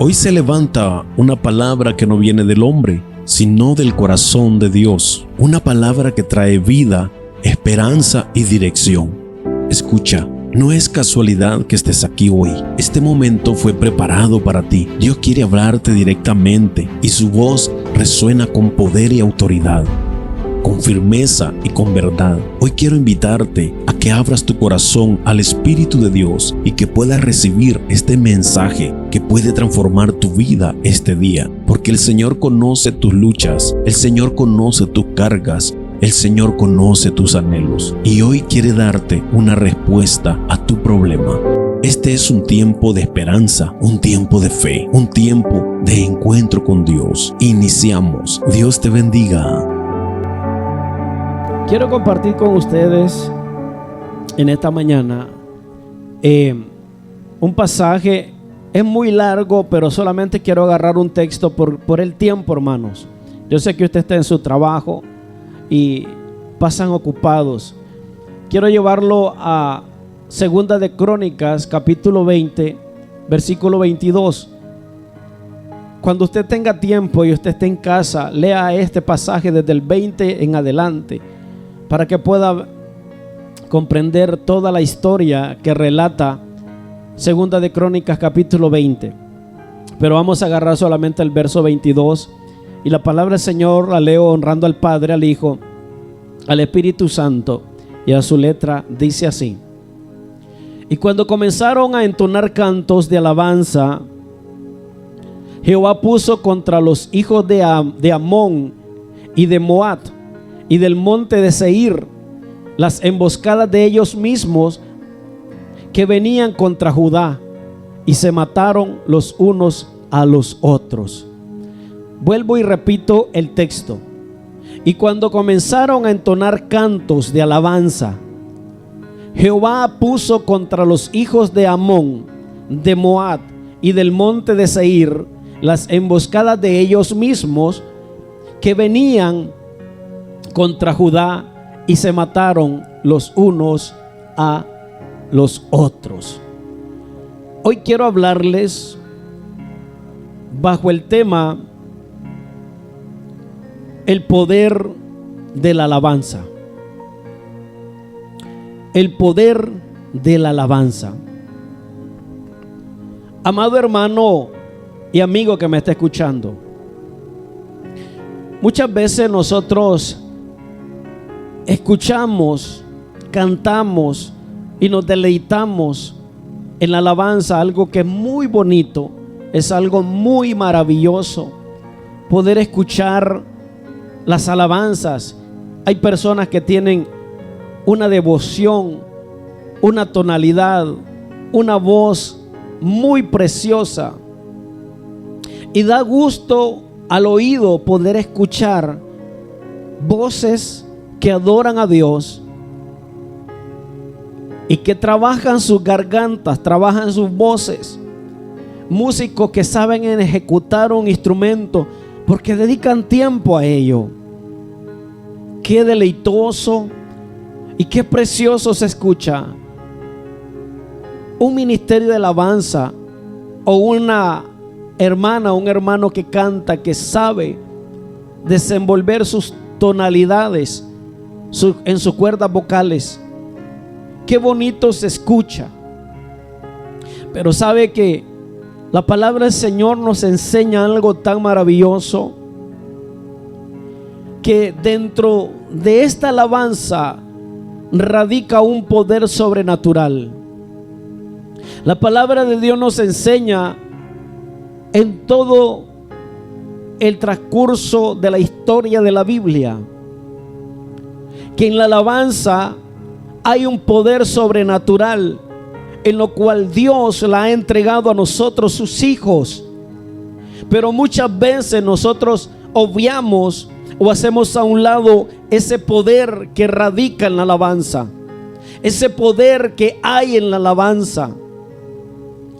Hoy se levanta una palabra que no viene del hombre, sino del corazón de Dios. Una palabra que trae vida, esperanza y dirección. Escucha, no es casualidad que estés aquí hoy. Este momento fue preparado para ti. Dios quiere hablarte directamente y su voz resuena con poder y autoridad, con firmeza y con verdad. Hoy quiero invitarte a que abras tu corazón al Espíritu de Dios y que puedas recibir este mensaje que puede transformar tu vida este día. Porque el Señor conoce tus luchas, el Señor conoce tus cargas, el Señor conoce tus anhelos y hoy quiere darte una respuesta a tu problema. Este es un tiempo de esperanza, un tiempo de fe, un tiempo de encuentro con Dios. Iniciamos. Dios te bendiga. Quiero compartir con ustedes en esta mañana un pasaje. Es muy largo, pero solamente quiero agarrar un texto por el tiempo, hermanos. Yo sé que usted está en su trabajo y pasan ocupados. Quiero llevarlo a Segunda de Crónicas, capítulo 20, versículo 22. Cuando usted tenga tiempo y usted esté en casa, lea este pasaje desde el 20 en adelante, para que pueda comprender toda la historia que relata Segunda de Crónicas capítulo 20. Pero vamos a agarrar solamente el verso 22. Y la palabra del Señor la leo honrando al Padre, al Hijo, al Espíritu Santo. Y a su letra dice así: y cuando comenzaron a entonar cantos de alabanza, Jehová puso contra los hijos de Amón y de Moab y del monte de Seir las emboscadas de ellos mismos que venían contra Judá, y se mataron los unos a los otros. Vuelvo y repito el texto. Y cuando comenzaron a entonar cantos de alabanza, Jehová puso contra los hijos de Amón, de Moab y del monte de Seir las emboscadas de ellos mismos que venían contra Judá, y se mataron los unos a los otros. Hoy quiero hablarles bajo el tema el poder de la alabanza. El poder de la alabanza. Amado hermano y amigo que me está escuchando, muchas veces nosotros escuchamos, cantamos y nos deleitamos en la alabanza, algo que es muy bonito, es algo muy maravilloso poder escuchar las alabanzas. Hay personas que tienen una devoción, una tonalidad, una voz muy preciosa, y da gusto al oído poder escuchar voces que adoran a Dios y que trabajan sus gargantas, trabajan sus voces. Músicos que saben ejecutar un instrumento porque dedican tiempo a ello. Qué deleitoso y qué precioso se escucha un ministerio de alabanza, o una hermana, un hermano que canta, que sabe desenvolver sus tonalidades en sus cuerdas vocales. Qué bonito se escucha. Pero sabe que la palabra del Señor nos enseña algo tan maravilloso, que dentro de esta alabanza radica un poder sobrenatural. La palabra de Dios nos enseña en todo el transcurso de la historia de la Biblia que en la alabanza hay un poder sobrenatural, en lo cual Dios la ha entregado a nosotros, sus hijos. Pero muchas veces nosotros obviamos o hacemos a un lado ese poder que radica en la alabanza, ese poder que hay en la alabanza.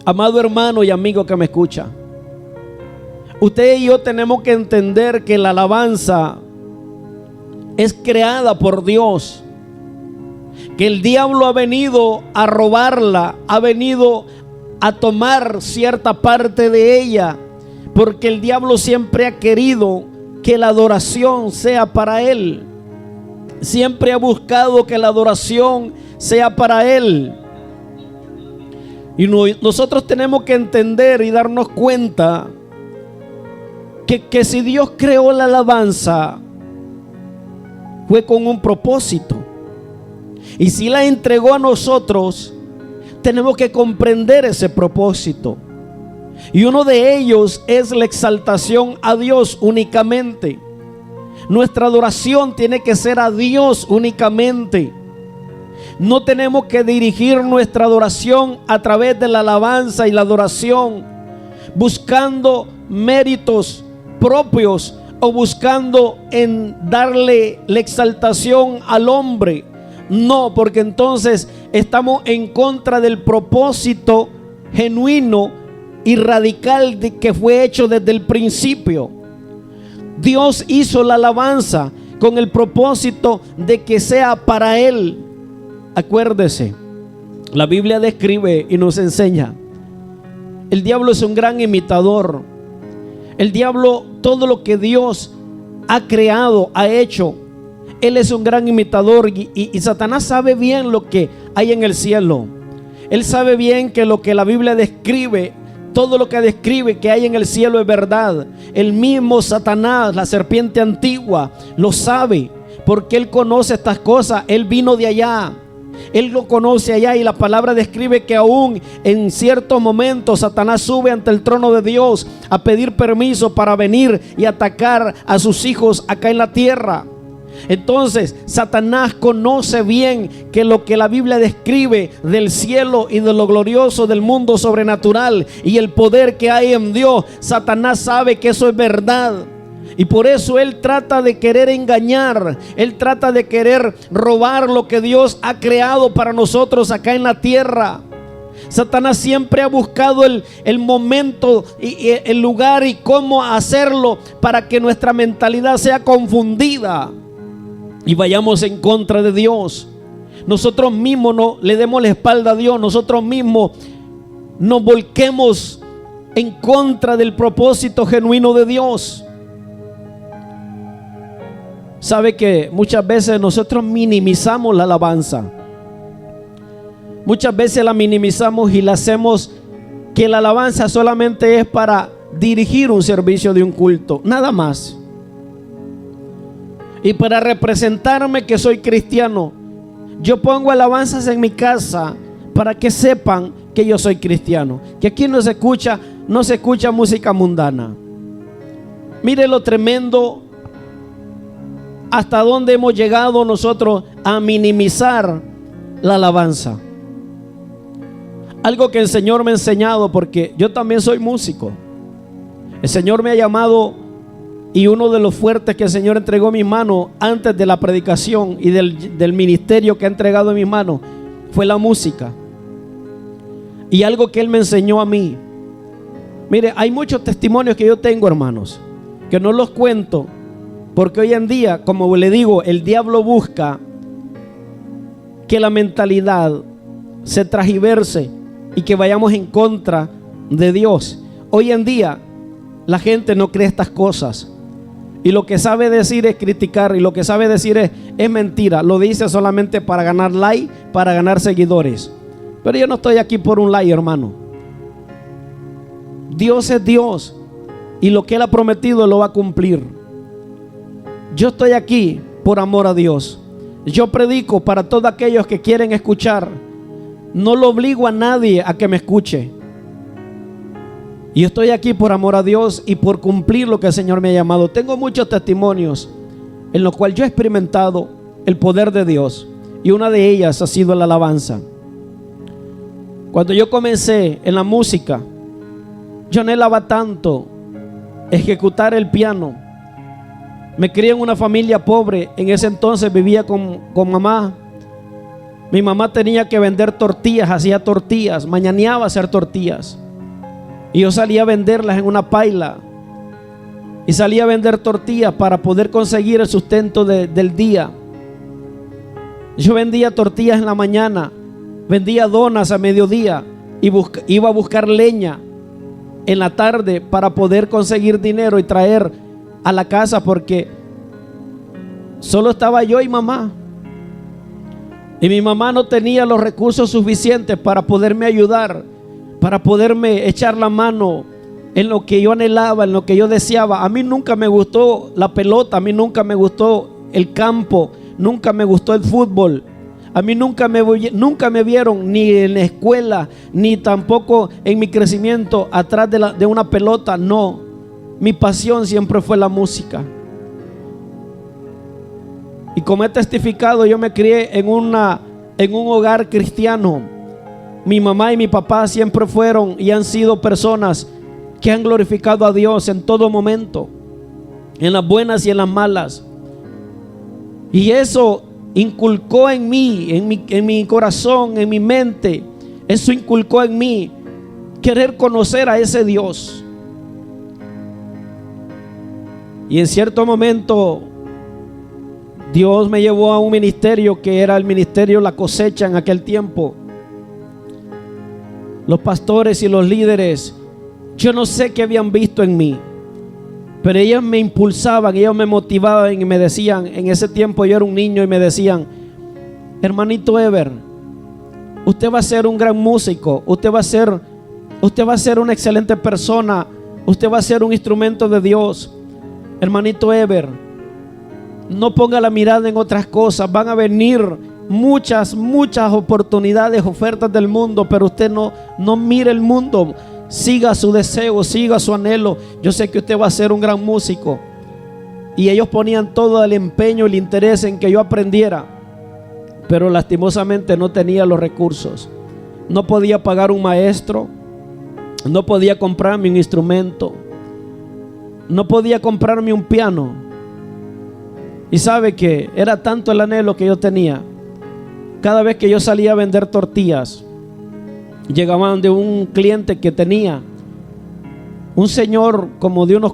Amado hermano y amigo que me escucha, usted y yo tenemos que entender que la alabanza es creada por Dios, que el diablo ha venido a robarla, ha venido a tomar cierta parte de ella, porque el diablo siempre ha querido que la adoración sea para él. Siempre ha buscado que la adoración sea para él. Y nosotros tenemos que entender y darnos cuenta que si Dios creó la alabanza, fue con un propósito. Y si la entregó a nosotros, tenemos que comprender ese propósito. Y uno de ellos es la exaltación a Dios únicamente. Nuestra adoración tiene que ser a Dios únicamente. No tenemos que dirigir nuestra adoración a través de la alabanza y la adoración buscando méritos propios o buscando en darle la exaltación al hombre. No, porque entonces estamos en contra del propósito genuino y radical que fue hecho desde el principio. Dios hizo la alabanza con el propósito de que sea para Él. Acuérdese, la Biblia describe y nos enseña: el diablo es un gran imitador. El diablo, todo lo que Dios ha creado, ha hecho, él es un gran imitador. Y Satanás sabe bien lo que hay en el cielo. Él sabe bien que lo que la Biblia describe, todo lo que describe que hay en el cielo es verdad. El mismo Satanás, la serpiente antigua, lo sabe, porque él conoce estas cosas. Él vino de allá, él lo conoce allá, y la palabra describe que aún en ciertos momentos Satanás sube ante el trono de Dios a pedir permiso para venir y atacar a sus hijos acá en la tierra. Entonces Satanás conoce bien que lo que la Biblia describe del cielo y de lo glorioso del mundo sobrenatural y el poder que hay en Dios, Satanás sabe que eso es verdad. Y por eso él trata de querer engañar, él trata de querer robar lo que Dios ha creado para nosotros acá en la tierra. Satanás siempre ha buscado el momento y el lugar y cómo hacerlo para que nuestra mentalidad sea confundida y vayamos en contra de Dios. Nosotros mismos no le demos la espalda a Dios, nosotros mismos nos volquemos en contra del propósito genuino de Dios. Sabe que muchas veces nosotros minimizamos la alabanza. Muchas veces la minimizamos y la hacemos que la alabanza solamente es para dirigir un servicio de un culto, nada más. Y para representarme que soy cristiano, yo pongo alabanzas en mi casa para que sepan que yo soy cristiano. Que aquí no se escucha música mundana. Mire lo tremendo hasta dónde hemos llegado nosotros a minimizar la alabanza. Algo que el Señor me ha enseñado, porque yo también soy músico. El Señor me ha llamado, y uno de los fuertes que el Señor entregó en mis manos antes de la predicación y del ministerio que ha entregado en mis manos fue la música. Y algo que Él me enseñó a mí. Mire, hay muchos testimonios que yo tengo, hermanos, que no los cuento, porque hoy en día, como le digo, el diablo busca que la mentalidad se transgiverse y que vayamos en contra de Dios. Hoy en día la gente no cree estas cosas, y lo que sabe decir es criticar, y lo que sabe decir es mentira. Lo dice solamente para ganar like, para ganar seguidores. Pero yo no estoy aquí por un like, hermano. Dios es Dios, y lo que Él ha prometido lo va a cumplir. Yo estoy aquí por amor a Dios. Yo predico para todos aquellos que quieren escuchar. No lo obligo a nadie a que me escuche. Y estoy aquí por amor a Dios y por cumplir lo que el Señor me ha llamado. Tengo muchos testimonios en los cuales yo he experimentado el poder de Dios, y una de ellas ha sido la alabanza. Cuando yo comencé en la música, yo anhelaba tanto ejecutar el piano. Me crié en una familia pobre. En ese entonces vivía con mamá. Mi mamá tenía que vender tortillas, hacía tortillas, mañaneaba a hacer tortillas. Y yo salía a venderlas en una paila. Y salía a vender tortillas para poder conseguir el sustento del día. Yo vendía tortillas en la mañana, vendía donas a mediodía, y iba a buscar leña en la tarde para poder conseguir dinero y traer a la casa, porque solo estaba yo y mamá. Y mi mamá no tenía los recursos suficientes para poderme ayudar, para poderme echar la mano en lo que yo anhelaba, en lo que yo deseaba. A mí nunca me gustó la pelota, a mí nunca me gustó el campo, nunca me gustó el fútbol. A mí nunca me vieron ni en la escuela, ni tampoco en mi crecimiento atrás de una pelota. No, mi pasión siempre fue la música. Y como he testificado, yo me crié en un hogar cristiano. Mi mamá y mi papá siempre fueron y han sido personas que han glorificado a Dios en todo momento, en las buenas y en las malas. Y eso inculcó en mí, en mi corazón, en mi mente. Eso inculcó en mí querer conocer a ese Dios. Y en cierto momento Dios me llevó a un ministerio que era el ministerio La Cosecha en aquel tiempo. Los pastores y los líderes, yo no sé qué habían visto en mí, pero ellos me impulsaban, ellos me motivaban y me decían, en ese tiempo yo era un niño, y me decían: hermanito Ever, usted va a ser un gran músico, usted va a ser una excelente persona, usted va a ser un instrumento de Dios. Hermanito Ever, no ponga la mirada en otras cosas, van a venir muchas oportunidades, ofertas del mundo, pero usted no mire el mundo. Siga su deseo, siga su anhelo. Yo sé que usted va a ser un gran músico. Y ellos ponían todo el empeño y el interés en que yo aprendiera, pero lastimosamente no tenía los recursos. No podía pagar un maestro, no podía comprarme un instrumento, no podía comprarme un piano. Y sabe que era tanto el anhelo que yo tenía. Cada vez que yo salía a vender tortillas, llegaban de un cliente que tenía, un señor como de unos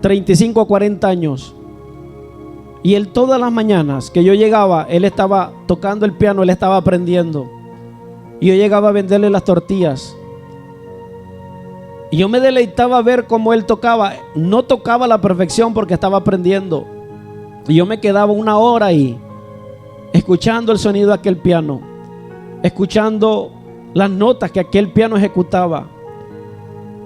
35 a 40 años. Y él, todas las mañanas que yo llegaba, él estaba tocando el piano, él estaba aprendiendo. Y yo llegaba a venderle las tortillas. Y yo me deleitaba ver cómo él tocaba. No tocaba a la perfección porque estaba aprendiendo. Y yo me quedaba una hora ahí, escuchando el sonido de aquel piano, escuchando las notas que aquel piano ejecutaba.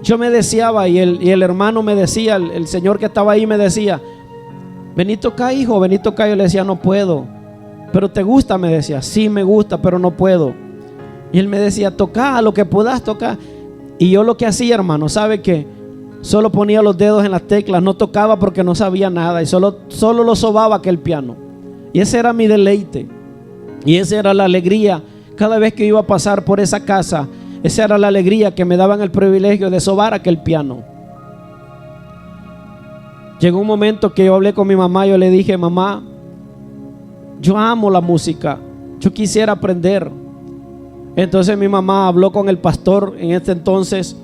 Yo me deseaba, y el hermano me decía, el señor que estaba ahí me decía: vení toca, hijo, vení toca. Yo le decía: no puedo. ¿Pero te gusta? Me decía. Sí, me gusta, pero no puedo. Y él me decía: toca lo que puedas tocar. Y yo lo que hacía, hermano, ¿sabe qué? Solo ponía los dedos en las teclas, no tocaba porque no sabía nada, y solo lo sobaba aquel piano. Y ese era mi deleite, y esa era la alegría. Cada vez que iba a pasar por esa casa, esa era la alegría que me daban el privilegio de sobar aquel piano. Llegó un momento que yo hablé con mi mamá. Yo le dije: mamá, yo amo la música, yo quisiera aprender. Entonces mi mamá habló con el pastor en este entonces,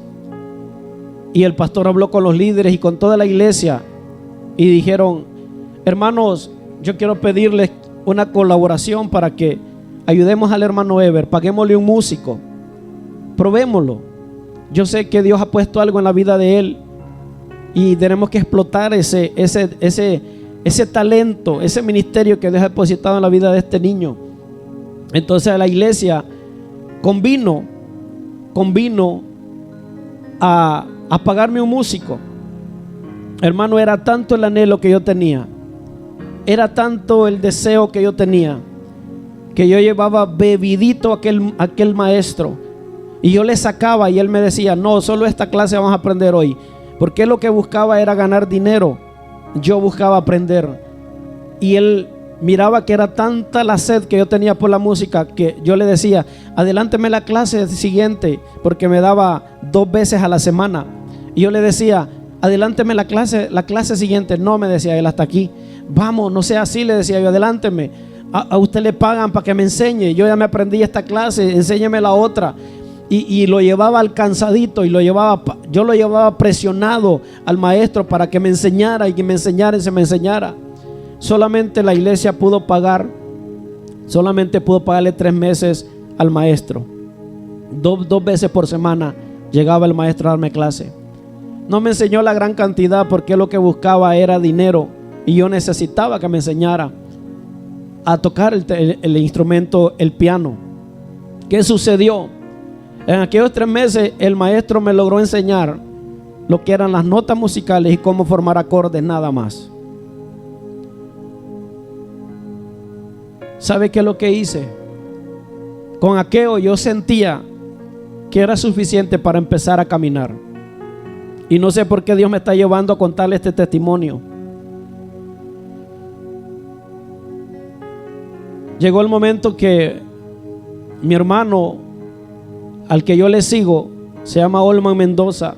y el pastor habló con los líderes y con toda la iglesia, y dijeron: hermanos, yo quiero pedirles una colaboración para que ayudemos al hermano Ever, paguémosle un músico, probémoslo. Yo sé que Dios ha puesto algo en la vida de él y tenemos que explotar ese talento, ese ministerio que Dios ha depositado en la vida de este niño. Entonces la iglesia convino a pagarme un músico. Hermano, era tanto el anhelo que yo tenía, era tanto el deseo que yo tenía, que yo llevaba bebidito aquel maestro, y yo le sacaba, y él me decía: no, solo esta clase vamos a aprender hoy, porque él lo que buscaba era ganar dinero, yo buscaba aprender. Y él miraba que era tanta la sed que yo tenía por la música, que yo le decía: adelánteme la clase siguiente, porque me daba 2 veces a la semana. Y yo le decía: adelánteme la clase siguiente. No, me decía él, hasta aquí. Vamos, no sea así, le decía yo, adelánteme. A usted le pagan para que me enseñe. Yo ya me aprendí esta clase, enséñeme la otra. Y lo llevaba alcanzadito, y yo lo llevaba presionado al maestro para que me enseñara, y que me enseñara y se me enseñara. Solamente la iglesia pudo pagarle 3 meses al maestro. Dos veces por semana llegaba el maestro a darme clase. No me enseñó la gran cantidad porque lo que buscaba era dinero y yo necesitaba que me enseñara a tocar el instrumento, el piano. ¿Qué sucedió? En aquellos 3 meses el maestro me logró enseñar lo que eran las notas musicales y cómo formar acordes, nada más. ¿Sabe qué es lo que hice? Con aquello yo sentía que era suficiente para empezar a caminar. Y no sé por qué Dios me está llevando a contarle este testimonio. Llegó el momento que mi hermano, al que yo le sigo, se llama Olman Mendoza.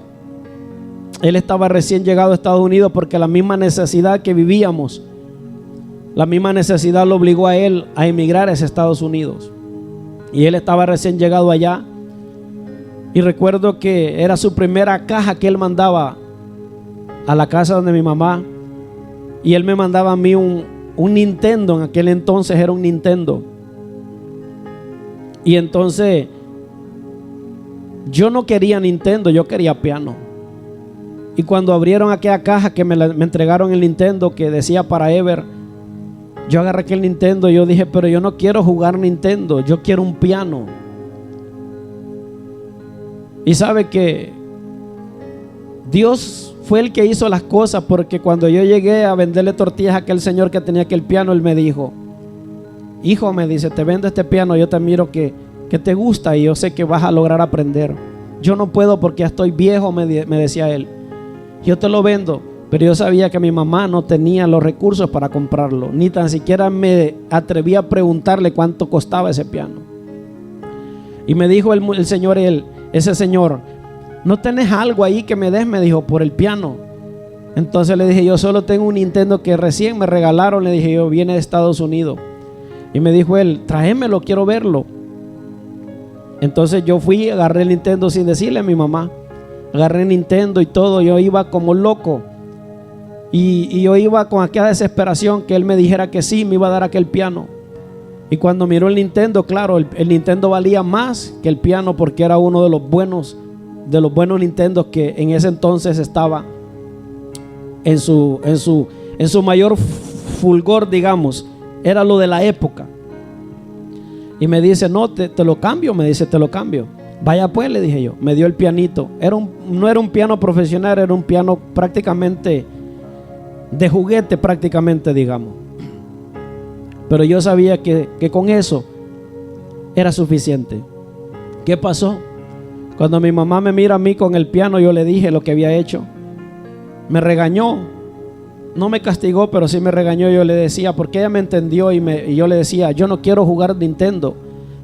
Él estaba recién llegado a Estados Unidos porque la misma necesidad que vivíamos, la misma necesidad lo obligó a él a emigrar a Estados Unidos. Y él estaba recién llegado allá. Y recuerdo que era su primera caja que él mandaba a la casa donde mi mamá. Y él me mandaba a mí un Nintendo. En aquel entonces era un Nintendo. Y entonces yo no quería Nintendo, yo quería piano. Y cuando abrieron aquella caja que me entregaron el Nintendo que decía para Ever, yo agarré aquel Nintendo y yo dije, pero yo no quiero jugar Nintendo, yo quiero un piano. Y sabe que Dios fue el que hizo las cosas, porque cuando yo llegué a venderle tortillas a aquel señor que tenía aquel piano, él me dijo, hijo, me dice, te vendo este piano, yo te miro que te gusta y yo sé que vas a lograr aprender. Yo no puedo porque ya estoy viejo, me decía él. Yo te lo vendo, pero yo sabía que mi mamá no tenía los recursos para comprarlo, ni tan siquiera me atreví a preguntarle cuánto costaba ese piano. Y me dijo el señor, ese señor, ¿no tenés algo ahí que me des? Me dijo, por el piano. Entonces le dije, yo solo tengo un Nintendo que recién me regalaron. Le dije, yo viene de Estados Unidos. Y me dijo él, tráemelo, quiero verlo. Entonces yo fui, agarré el Nintendo sin decirle a mi mamá. Agarré el Nintendo y todo, yo iba como loco. Y yo iba con aquella desesperación que él me dijera que sí, me iba a dar aquel piano. Y cuando miró el Nintendo, claro, el Nintendo valía más que el piano porque era uno de los buenos Nintendos que en ese entonces estaba en su mayor fulgor, digamos. Era lo de la época. Y me dice, no, te lo cambio, me dice, te lo cambio. Vaya pues, le dije yo. Me dio el pianito. No era un piano profesional, era un piano prácticamente de juguete, prácticamente, digamos. Pero yo sabía que con eso era suficiente. ¿Qué pasó? Cuando mi mamá me mira a mí con el piano, yo le dije lo que había hecho. Me regañó. No me castigó, pero sí me regañó. Yo le decía, porque ella me entendió y yo le decía, yo no quiero jugar Nintendo.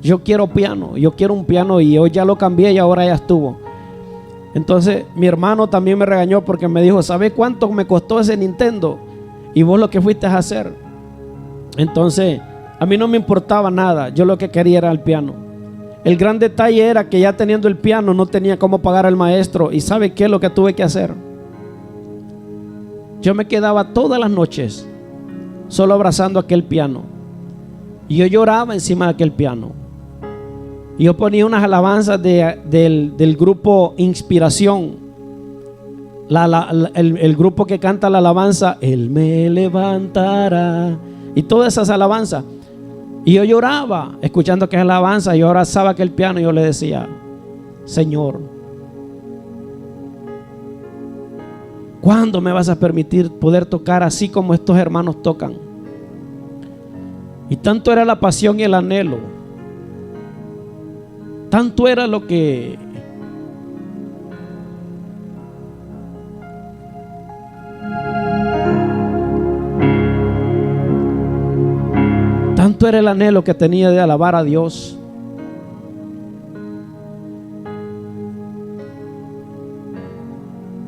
Yo quiero piano. Yo quiero un piano y yo ya lo cambié y ahora ya estuvo. Entonces mi hermano también me regañó porque me dijo, ¿sabe cuánto me costó ese Nintendo? Y vos lo que fuiste a hacer. Entonces a mí no me importaba nada, yo lo que quería era el piano. El gran detalle era que ya teniendo el piano no tenía cómo pagar al maestro. ¿Y sabe qué es lo que tuve que hacer? Yo me quedaba todas las noches solo abrazando aquel piano y yo lloraba encima de aquel piano. Y yo ponía unas alabanzas del grupo Inspiración, el grupo que canta la alabanza, Él me levantará, y todas esas alabanzas. Y yo lloraba escuchando aquella alabanza. Yo abrazaba aquel piano y yo le decía, Señor, ¿cuándo me vas a permitir poder tocar así como estos hermanos tocan? Y tanto era la pasión y el anhelo, tanto era lo que tanto era el anhelo que tenía de alabar a Dios,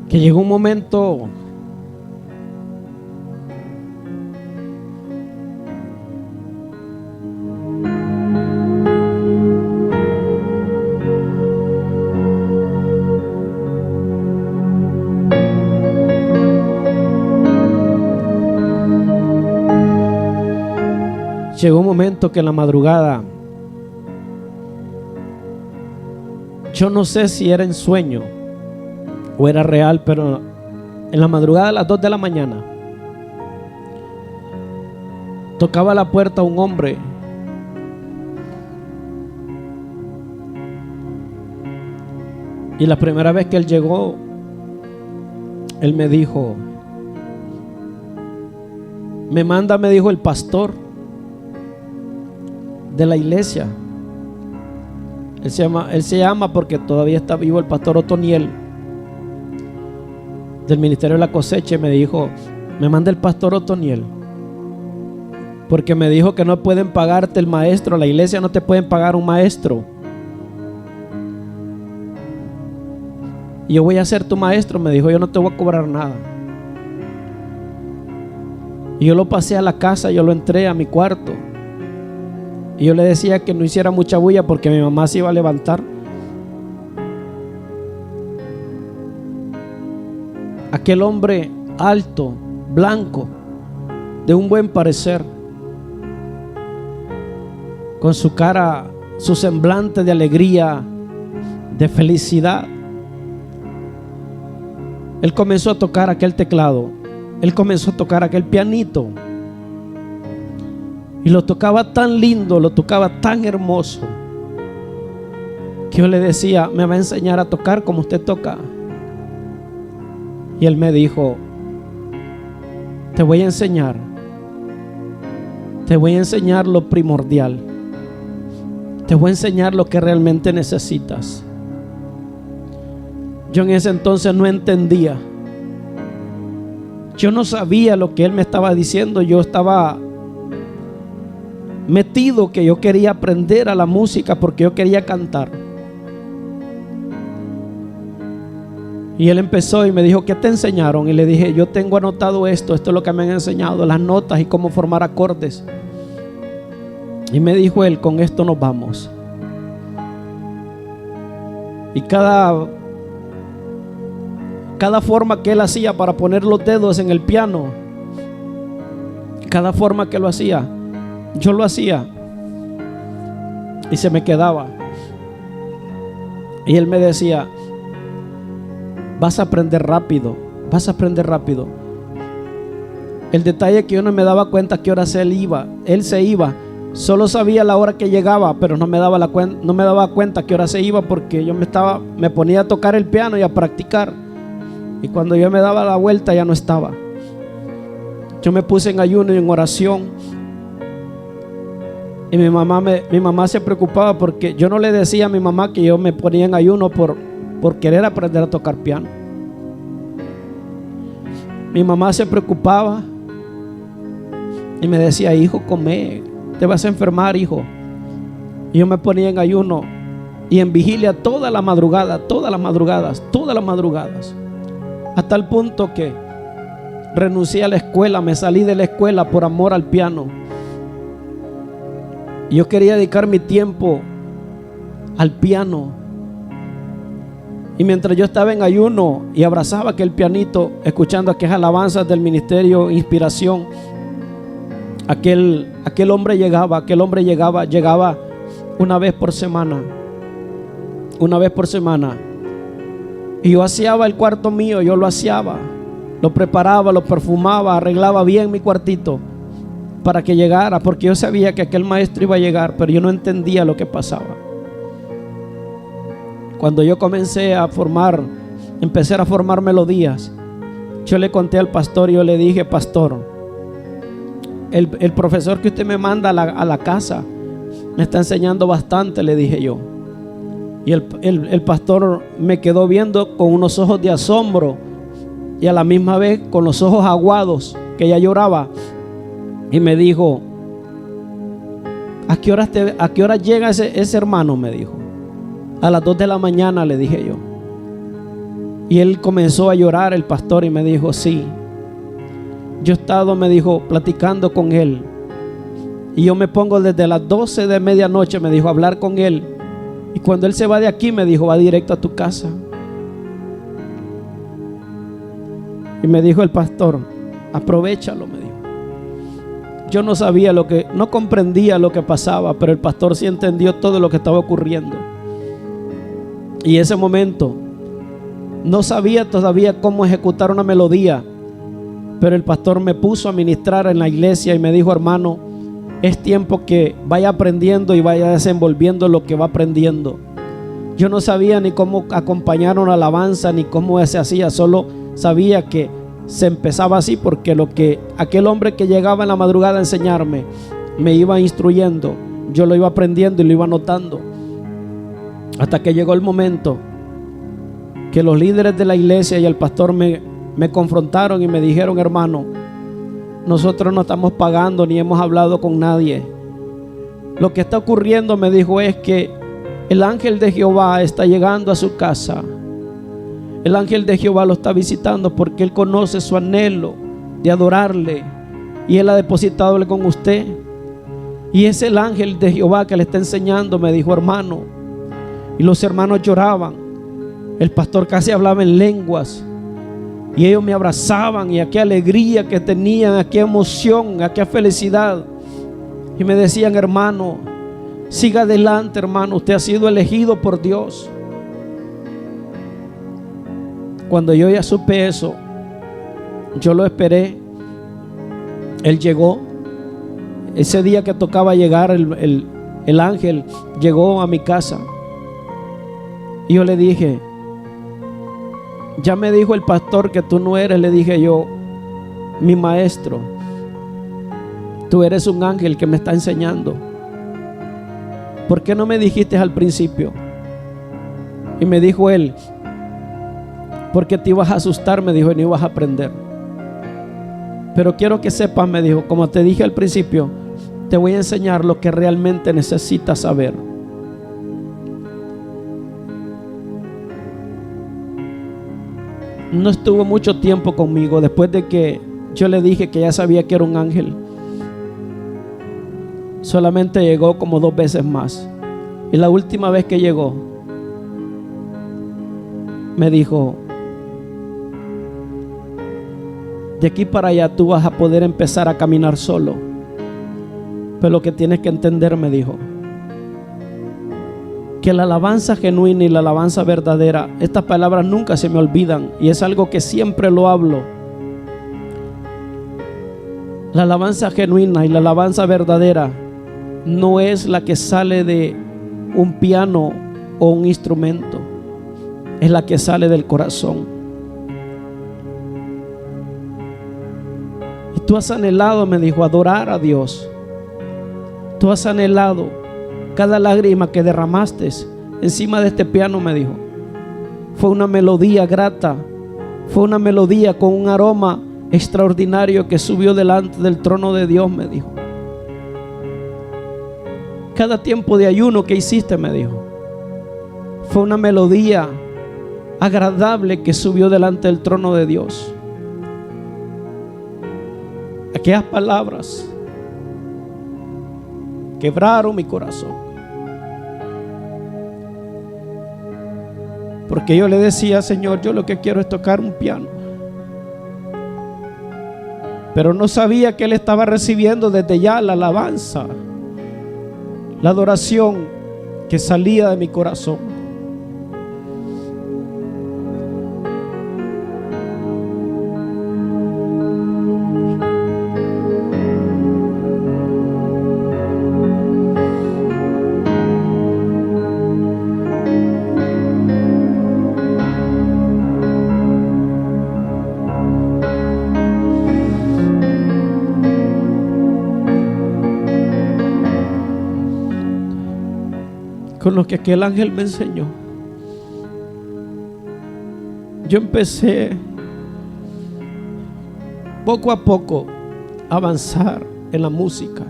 que llegó un momento que en la madrugada Yo no sé si era en sueño o era real, pero en la madrugada a las 2 de la mañana tocaba la puerta un hombre. Y la primera vez que él llegó, él me dijo, me manda, me dijo, el pastor de la iglesia. Él se llama porque todavía está vivo, el pastor Otoniel, del Ministerio de la Cosecha. Me dijo, me manda el pastor Otoniel, porque me dijo que no pueden pagarte el maestro, la iglesia no te pueden pagar un maestro. Y yo voy a ser tu maestro, me dijo, yo no te voy a cobrar nada. Y yo lo pasé a la casa, yo lo entré a mi cuarto. Y yo le decía que no hiciera mucha bulla porque mi mamá se iba a levantar. Aquel hombre alto, blanco, de un buen parecer, con su cara, su semblante de alegría, de felicidad. Él comenzó a tocar aquel teclado. Él comenzó a tocar aquel pianito. Y lo tocaba tan lindo, lo tocaba tan hermoso, que yo le decía, me va a enseñar a tocar como usted toca. Y él me dijo, te voy a enseñar. Te voy a enseñar lo primordial. Te voy a enseñar lo que realmente necesitas. Yo en ese entonces no entendía. Yo no sabía lo que él me estaba diciendo. Yo estaba metido que yo quería aprender a la música porque yo quería cantar. Y él empezó y me dijo, ¿qué te enseñaron? Y le dije, yo tengo anotado esto es lo que me han enseñado, las notas y cómo formar acordes. Y me dijo él, con esto nos vamos. Y cada forma que él hacía para poner los dedos en el piano, cada forma que lo hacía, yo lo hacía y se me quedaba. Y él me decía, vas a aprender rápido, vas a aprender rápido. El detalle es que yo no me daba cuenta a qué horas él se iba. Solo sabía la hora que llegaba, pero no me daba cuenta a qué hora se iba, porque yo me ponía a tocar el piano y a practicar. Y cuando yo me daba la vuelta ya no estaba. Yo me puse en ayuno y en oración. Y mi mamá se preocupaba porque yo no le decía a mi mamá que yo me ponía en ayuno por querer aprender a tocar piano. Mi mamá se preocupaba y me decía, hijo, come, te vas a enfermar, hijo. Y yo me ponía en ayuno y en vigilia toda la madrugada, todas las madrugadas, hasta el punto que renuncié a la escuela, me salí de la escuela por amor al piano. Y yo quería dedicar mi tiempo al piano. Y mientras yo estaba en ayuno y abrazaba aquel pianito, escuchando aquellas alabanzas del ministerio Inspiración, aquel hombre llegaba una vez por semana. Y yo aseaba el cuarto mío, yo lo aseaba, lo preparaba, lo perfumaba, arreglaba bien mi cuartito para que llegara, porque yo sabía que aquel maestro iba a llegar, pero yo no entendía lo que pasaba. Cuando yo empecé a formar melodías, yo le conté al pastor y yo le dije, pastor, el profesor que usted me manda a la casa me está enseñando bastante, le dije yo. Y el pastor me quedó viendo con unos ojos de asombro y a la misma vez con los ojos aguados, que ella lloraba, y me dijo, ¿a qué hora llega ese hermano? Me dijo. A las 2 de la mañana, le dije yo. Y él comenzó a llorar, el pastor, y me dijo, sí, yo he estado, me dijo, platicando con él, y yo me pongo desde las 12 de medianoche, me dijo, a hablar con él, y cuando él se va de aquí, me dijo, va directo a tu casa. Y me dijo el pastor, aprovéchalo, me dijo. Yo no sabía no comprendía lo que pasaba, pero el pastor sí entendió todo lo que estaba ocurriendo. Y ese momento no sabía todavía cómo ejecutar una melodía, pero el pastor me puso a ministrar en la iglesia y me dijo: hermano, es tiempo que vaya aprendiendo y vaya desenvolviendo lo que va aprendiendo. Yo no sabía ni cómo acompañar una alabanza ni cómo se hacía, solo sabía que se empezaba así porque lo que aquel hombre que llegaba en la madrugada a enseñarme me iba instruyendo, yo lo iba aprendiendo y lo iba anotando, hasta que llegó el momento que los líderes de la iglesia y el pastor me confrontaron y me dijeron: hermano, nosotros no estamos pagando ni hemos hablado con nadie. Lo que está ocurriendo, me dijo, es que el ángel de Jehová está llegando a su casa. El ángel de Jehová lo está visitando porque él conoce su anhelo de adorarle y él ha depositado con usted. Y es el ángel de Jehová que le está enseñando, me dijo, hermano. Y los hermanos lloraban. El pastor casi hablaba en lenguas. Y ellos me abrazaban, y aquella alegría que tenían, aquella emoción, aquella felicidad. Y me decían: hermano, siga adelante, hermano, usted ha sido elegido por Dios. Cuando yo ya supe eso, yo lo esperé. Él llegó. Ese día que tocaba llegar, el ángel llegó a mi casa. Y yo le dije: ya me dijo el pastor que tú no eres, le dije yo, mi maestro. Tú eres un ángel que me está enseñando. ¿Por qué no me dijiste al principio? Y me dijo él: porque te ibas a asustar, me dijo, y no ibas a aprender. Pero quiero que sepas, me dijo, como te dije al principio, te voy a enseñar lo que realmente necesitas saber. No estuvo mucho tiempo conmigo después de que yo le dije que ya sabía que era un ángel. Solamente llegó como 2 veces más. Y la última vez que llegó, me dijo: de aquí para allá tú vas a poder empezar a caminar solo. Pero lo que tienes que entender, me dijo, que la alabanza genuina y la alabanza verdadera, estas palabras nunca se me olvidan, y es algo que siempre lo hablo. La alabanza genuina y la alabanza verdadera no es la que sale de un piano o un instrumento, es la que sale del corazón. Y tú has anhelado, me dijo, adorar a Dios. Tú has anhelado cada lágrima que derramaste encima de este piano, me dijo. Fue una melodía grata, fue una melodía con un aroma extraordinario que subió delante del trono de Dios, me dijo. Cada tiempo de ayuno que hiciste, me dijo, fue una melodía agradable que subió delante del trono de Dios. Aquellas palabras quebraron mi corazón, porque yo le decía: Señor, yo lo que quiero es tocar un piano. Pero no sabía que Él estaba recibiendo desde ya la alabanza, la adoración que salía de mi corazón. Con lo que aquel ángel me enseñó, yo empecé poco a poco a avanzar en la música.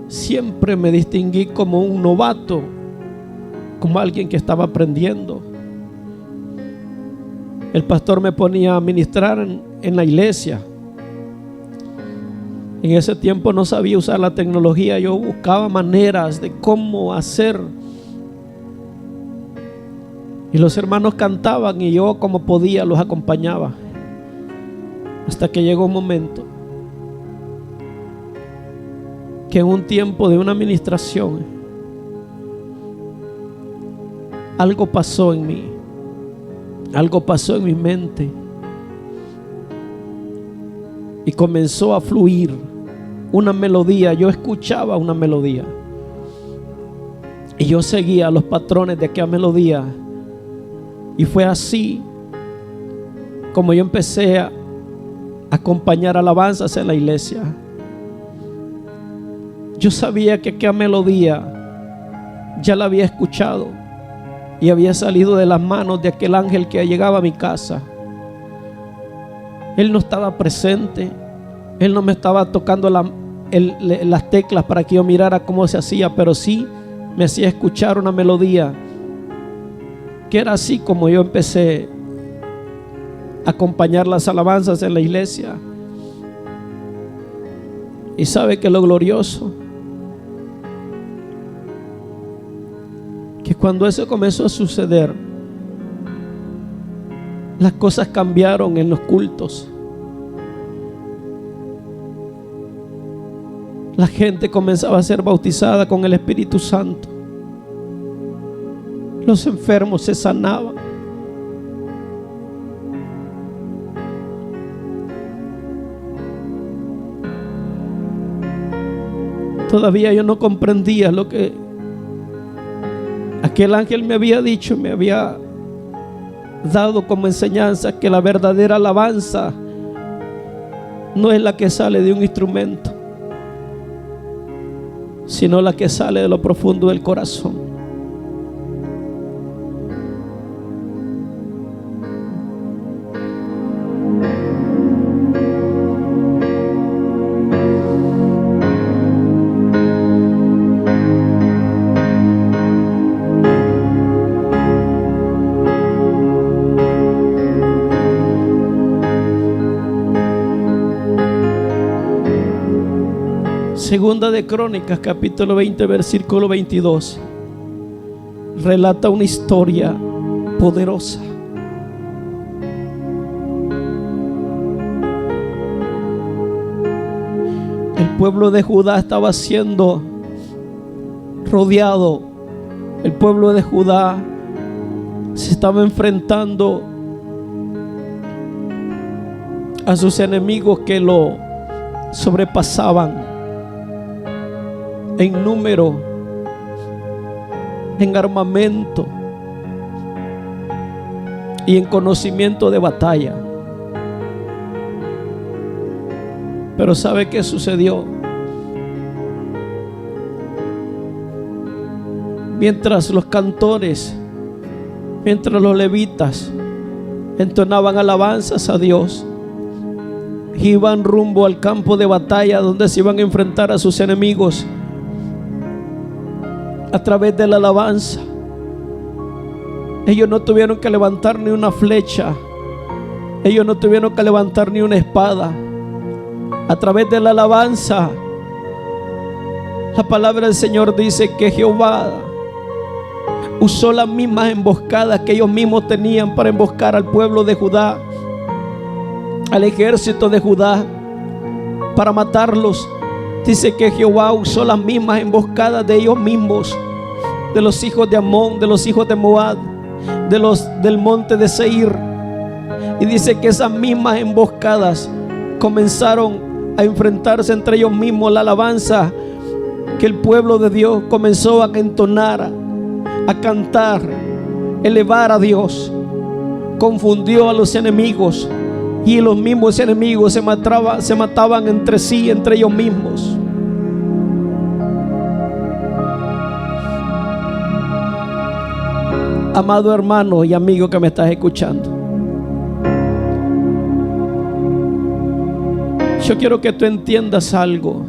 Siempre me distinguí como un novato, como alguien que estaba aprendiendo. El pastor me ponía a ministrar en la iglesia. En ese tiempo no sabía usar la tecnología. Yo buscaba maneras de cómo hacer. Y los hermanos cantaban y yo, como podía, los acompañaba. Hasta que llegó un momento que en un tiempo de una administración algo pasó en mí, algo pasó en mi mente y comenzó a fluir una melodía. Yo escuchaba una melodía y yo seguía los patrones de aquella melodía, y fue así como yo empecé a acompañar alabanzas en la iglesia. Yo sabía que aquella melodía ya la había escuchado y había salido de las manos de aquel ángel que llegaba a mi casa. Él no estaba presente, él no me estaba tocando las teclas para que yo mirara cómo se hacía, pero sí me hacía escuchar una melodía que era así como yo empecé a acompañar las alabanzas en la iglesia. Y sabe que lo glorioso, que cuando eso comenzó a suceder, las cosas cambiaron en los cultos. La gente comenzaba a ser bautizada con el Espíritu Santo. Los enfermos se sanaban. Todavía yo no comprendía lo que aquel ángel me había dicho, me había dado como enseñanza, que la verdadera alabanza no es la que sale de un instrumento, sino la que sale de lo profundo del corazón. Segunda de Crónicas, capítulo 20, versículo 22, relata una historia poderosa. El pueblo de Judá estaba siendo rodeado. El pueblo de Judá se estaba enfrentando a sus enemigos que lo sobrepasaban en número, en armamento y en conocimiento de batalla. Pero ¿sabe qué sucedió? Mientras los cantores, mientras los levitas entonaban alabanzas a Dios, iban rumbo al campo de batalla donde se iban a enfrentar a sus enemigos. A través de la alabanza, ellos no tuvieron que levantar ni una flecha, ellos no tuvieron que levantar ni una espada. A través de la alabanza, la palabra del Señor dice que Jehová usó las mismas emboscadas que ellos mismos tenían para emboscar al pueblo de Judá, al ejército de Judá, para matarlos. Dice que Jehová usó las mismas emboscadas de ellos mismos, de los hijos de Amón, de los hijos de Moab, del monte de Seir. Y dice que esas mismas emboscadas comenzaron a enfrentarse entre ellos mismos. La alabanza que el pueblo de Dios comenzó a entonar, a cantar, elevar a Dios, confundió a los enemigos. Y los mismos enemigos se mataban entre sí, entre ellos mismos. Amado hermano y amigo que me estás escuchando, yo quiero que tú entiendas algo.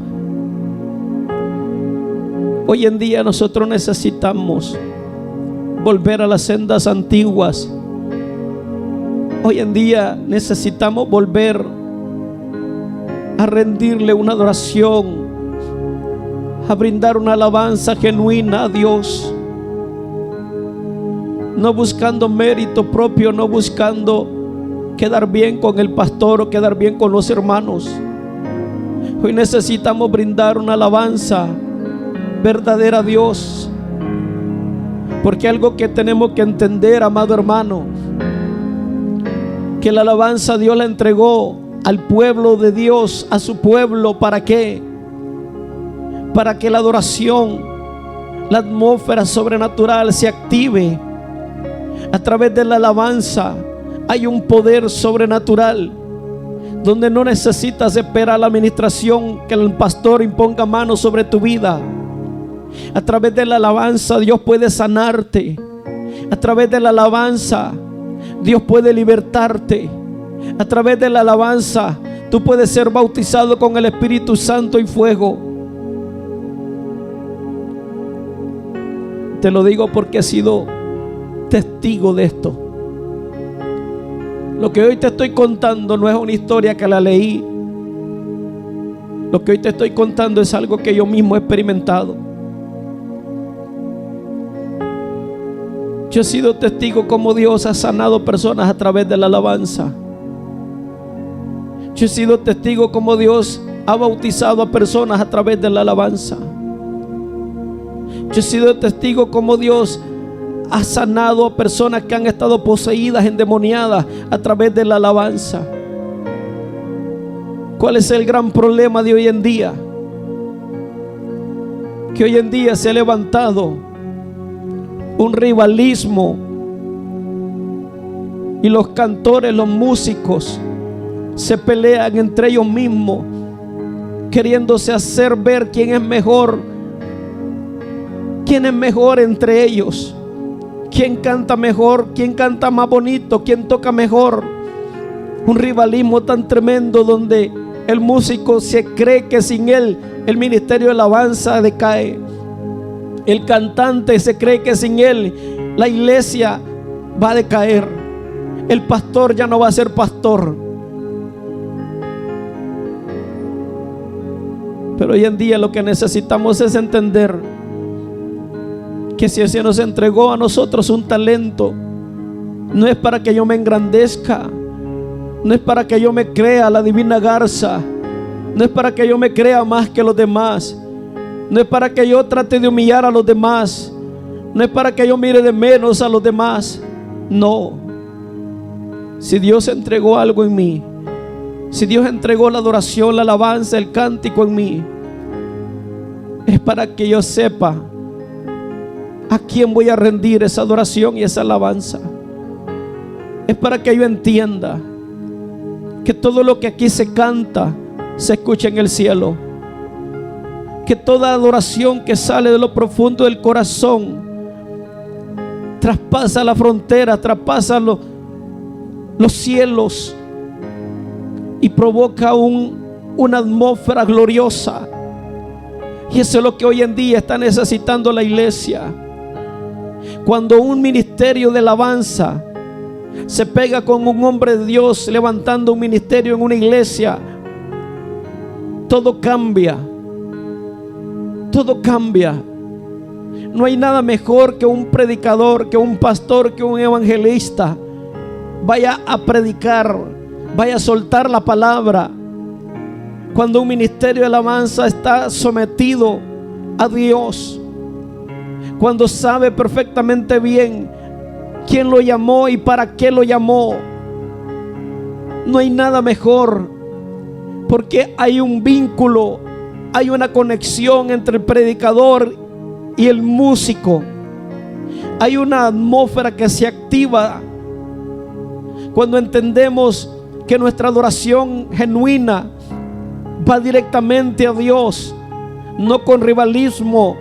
Hoy en día nosotros necesitamos volver a las sendas antiguas. Hoy en día necesitamos volver a rendirle una adoración, a brindar una alabanza genuina a Dios, no buscando mérito propio, no buscando quedar bien con el pastor o quedar bien con los hermanos. Hoy necesitamos brindar una alabanza verdadera a Dios. Porque algo que tenemos que entender, amado hermano, que la alabanza Dios la entregó al pueblo de Dios, a su pueblo. ¿Para qué? Para que la adoración, la atmósfera sobrenatural se active. A través de la alabanza hay un poder sobrenatural, donde no necesitas esperar la administración, que el pastor imponga manos sobre tu vida. A través de la alabanza Dios puede sanarte. A través de la alabanza Dios puede libertarte. A través de la alabanza tú puedes ser bautizado con el Espíritu Santo y fuego. Te lo digo porque he sido testigo de esto. Lo que hoy te estoy contando no es una historia que la leí. Lo que hoy te estoy contando es algo que yo mismo he experimentado. Yo he sido testigo como Dios ha sanado personas a través de la alabanza. Yo he sido testigo como Dios ha bautizado a personas a través de la alabanza. Yo he sido testigo como Dios ha sanado a personas que han estado poseídas, endemoniadas a través de la alabanza. ¿Cuál es el gran problema de hoy en día? Que hoy en día se ha levantado un rivalismo y los cantores, los músicos se pelean entre ellos mismos, queriéndose hacer ver quién es mejor entre ellos, quién canta mejor, quién canta más bonito, quién toca mejor. Un rivalismo tan tremendo donde el músico se cree que sin él el ministerio de alabanza decae. El cantante se cree que sin él la iglesia va a decaer. El pastor ya no va a ser pastor. Pero hoy en día lo que necesitamos es entender que si se nos entregó a nosotros un talento, no es para que yo me engrandezca, no es para que yo me crea la divina garza, no es para que yo me crea más que los demás, no es para que yo trate de humillar a los demás, no es para que yo mire de menos a los demás. No. Si Dios entregó algo en mí, si Dios entregó la adoración, la alabanza, el cántico en mí, es para que yo sepa a quién voy a rendir esa adoración y esa alabanza. Es para que yo entienda que todo lo que aquí se canta se escucha en el cielo. Que toda adoración que sale de lo profundo del corazón traspasa la frontera, traspasa los cielos y provoca una atmósfera gloriosa. Y eso es lo que hoy en día está necesitando la iglesia. Cuando un ministerio de alabanza se pega con un hombre de Dios levantando un ministerio en una iglesia, todo cambia. Todo cambia. No hay nada mejor que un predicador, que un pastor, que un evangelista vaya a predicar, vaya a soltar la palabra. Cuando un ministerio de alabanza está sometido a Dios, cuando sabe perfectamente bien quién lo llamó y para qué lo llamó, no hay nada mejor, porque hay un vínculo, hay una conexión entre el predicador y el músico. Hay una atmósfera que se activa cuando entendemos que nuestra adoración genuina va directamente a Dios, no con rivalismo,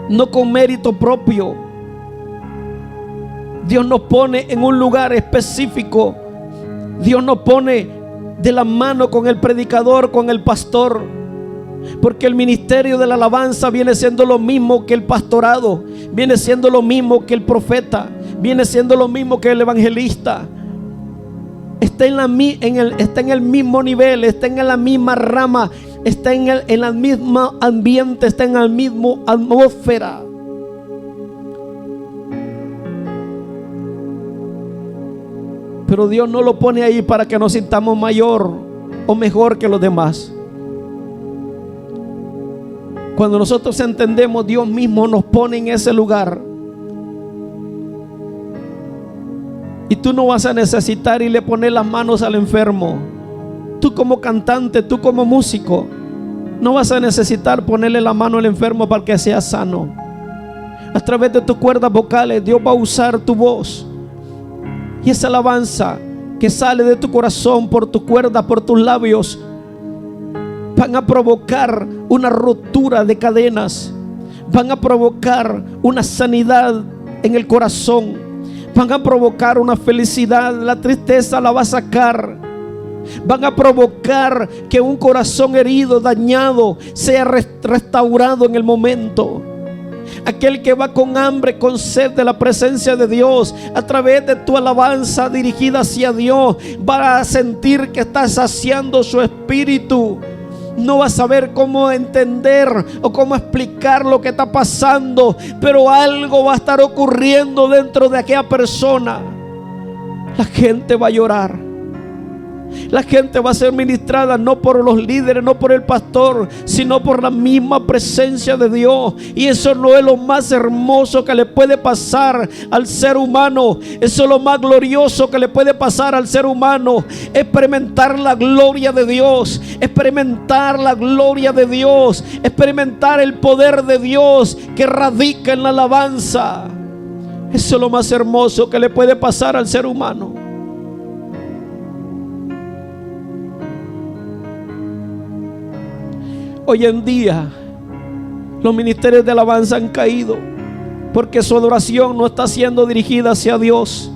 no con mérito propio. Dios nos pone en un lugar específico. Dios nos pone de la mano con el predicador, con el pastor, porque el ministerio de la alabanza viene siendo lo mismo que el pastorado, viene siendo lo mismo que el profeta, viene siendo lo mismo que el evangelista. Está en el mismo nivel, está en la misma rama, está en el mismo ambiente, está en la misma atmósfera. Pero Dios no lo pone ahí para que nos sintamos mayor o mejor que los demás. Cuando nosotros entendemos, Dios mismo nos pone en ese lugar. Y tú no vas a necesitar irle poner las manos al enfermo. Tú como cantante, tú como músico, no vas a necesitar ponerle la mano al enfermo para que sea sano. A través de tus cuerdas vocales, Dios va a usar tu voz. Y esa alabanza que sale de tu corazón, por tus cuerdas, por tus labios, van a provocar una rotura de cadenas. Van a provocar una sanidad en el corazón. Van a provocar una felicidad. La tristeza la va a sacar. Van a provocar que un corazón herido, dañado, sea restaurado en el momento. Aquel que va con hambre, con sed de la presencia de Dios, a través de tu alabanza dirigida hacia Dios, va a sentir que está saciando su espíritu. No va a saber cómo entender o cómo explicar lo que está pasando, pero algo va a estar ocurriendo dentro de aquella persona. La gente va a llorar. La gente va a ser ministrada no por los líderes, no por el pastor, sino por la misma presencia de Dios. Y eso no es lo más hermoso que le puede pasar al ser humano. Eso es lo más glorioso que le puede pasar al ser humano. Experimentar la gloria de Dios. Experimentar la gloria de Dios. Experimentar el poder de Dios que radica en la alabanza. Eso es lo más hermoso que le puede pasar al ser humano. Hoy en día los ministerios de alabanza han caído porque su adoración no está siendo dirigida hacia Dios.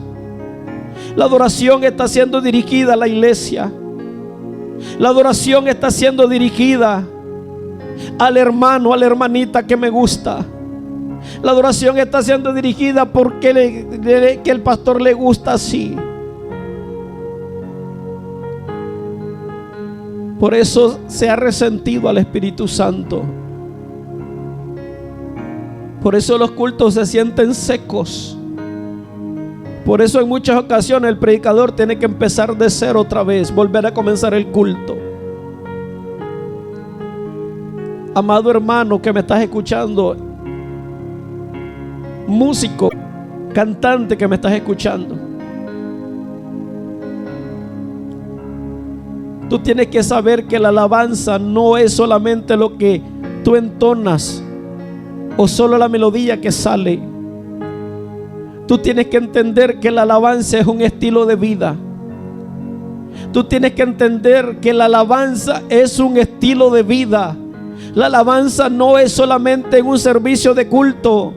La adoración está siendo dirigida a la iglesia. La adoración está siendo dirigida al hermano, a la hermanita que me gusta. La adoración está siendo dirigida porque que el pastor le gusta así. Por eso se ha resentido al Espíritu Santo. Por eso los cultos se sienten secos. Por eso en muchas ocasiones el predicador tiene que empezar de cero otra vez, volver a comenzar el culto. Amado hermano que me estás escuchando, músico, cantante que me estás escuchando, tú tienes que saber que la alabanza no es solamente lo que tú entonas o solo la melodía que sale. Tú tienes que entender que la alabanza es un estilo de vida. Tú tienes que entender que la alabanza es un estilo de vida. La alabanza no es solamente en un servicio de culto.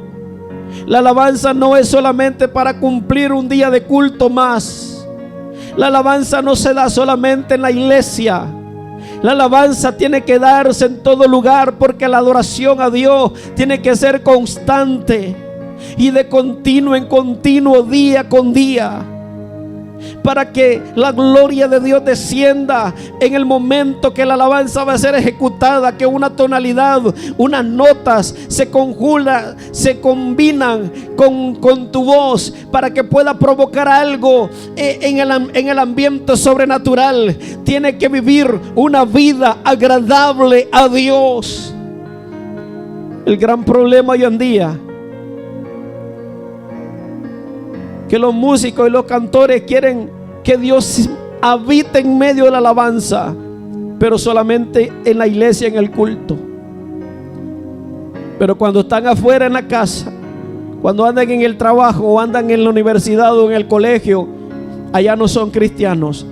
La alabanza no es solamente para cumplir un día de culto más. La alabanza no se da solamente en la iglesia. La alabanza tiene que darse en todo lugar, porque la adoración a Dios tiene que ser constante y de continuo en continuo, día con día, para que la gloria de Dios descienda en el momento que la alabanza va a ser ejecutada, que una tonalidad, unas notas se conjugan, se combinan con tu voz para que pueda provocar algo en el ambiente sobrenatural. Tiene que vivir una vida agradable a Dios. El gran problema hoy en día, que los músicos y los cantores quieren que Dios habite en medio de la alabanza, pero solamente en la iglesia, en el culto. Pero cuando están afuera en la casa, cuando andan en el trabajo o andan en la universidad o en el colegio, allá no son cristianos.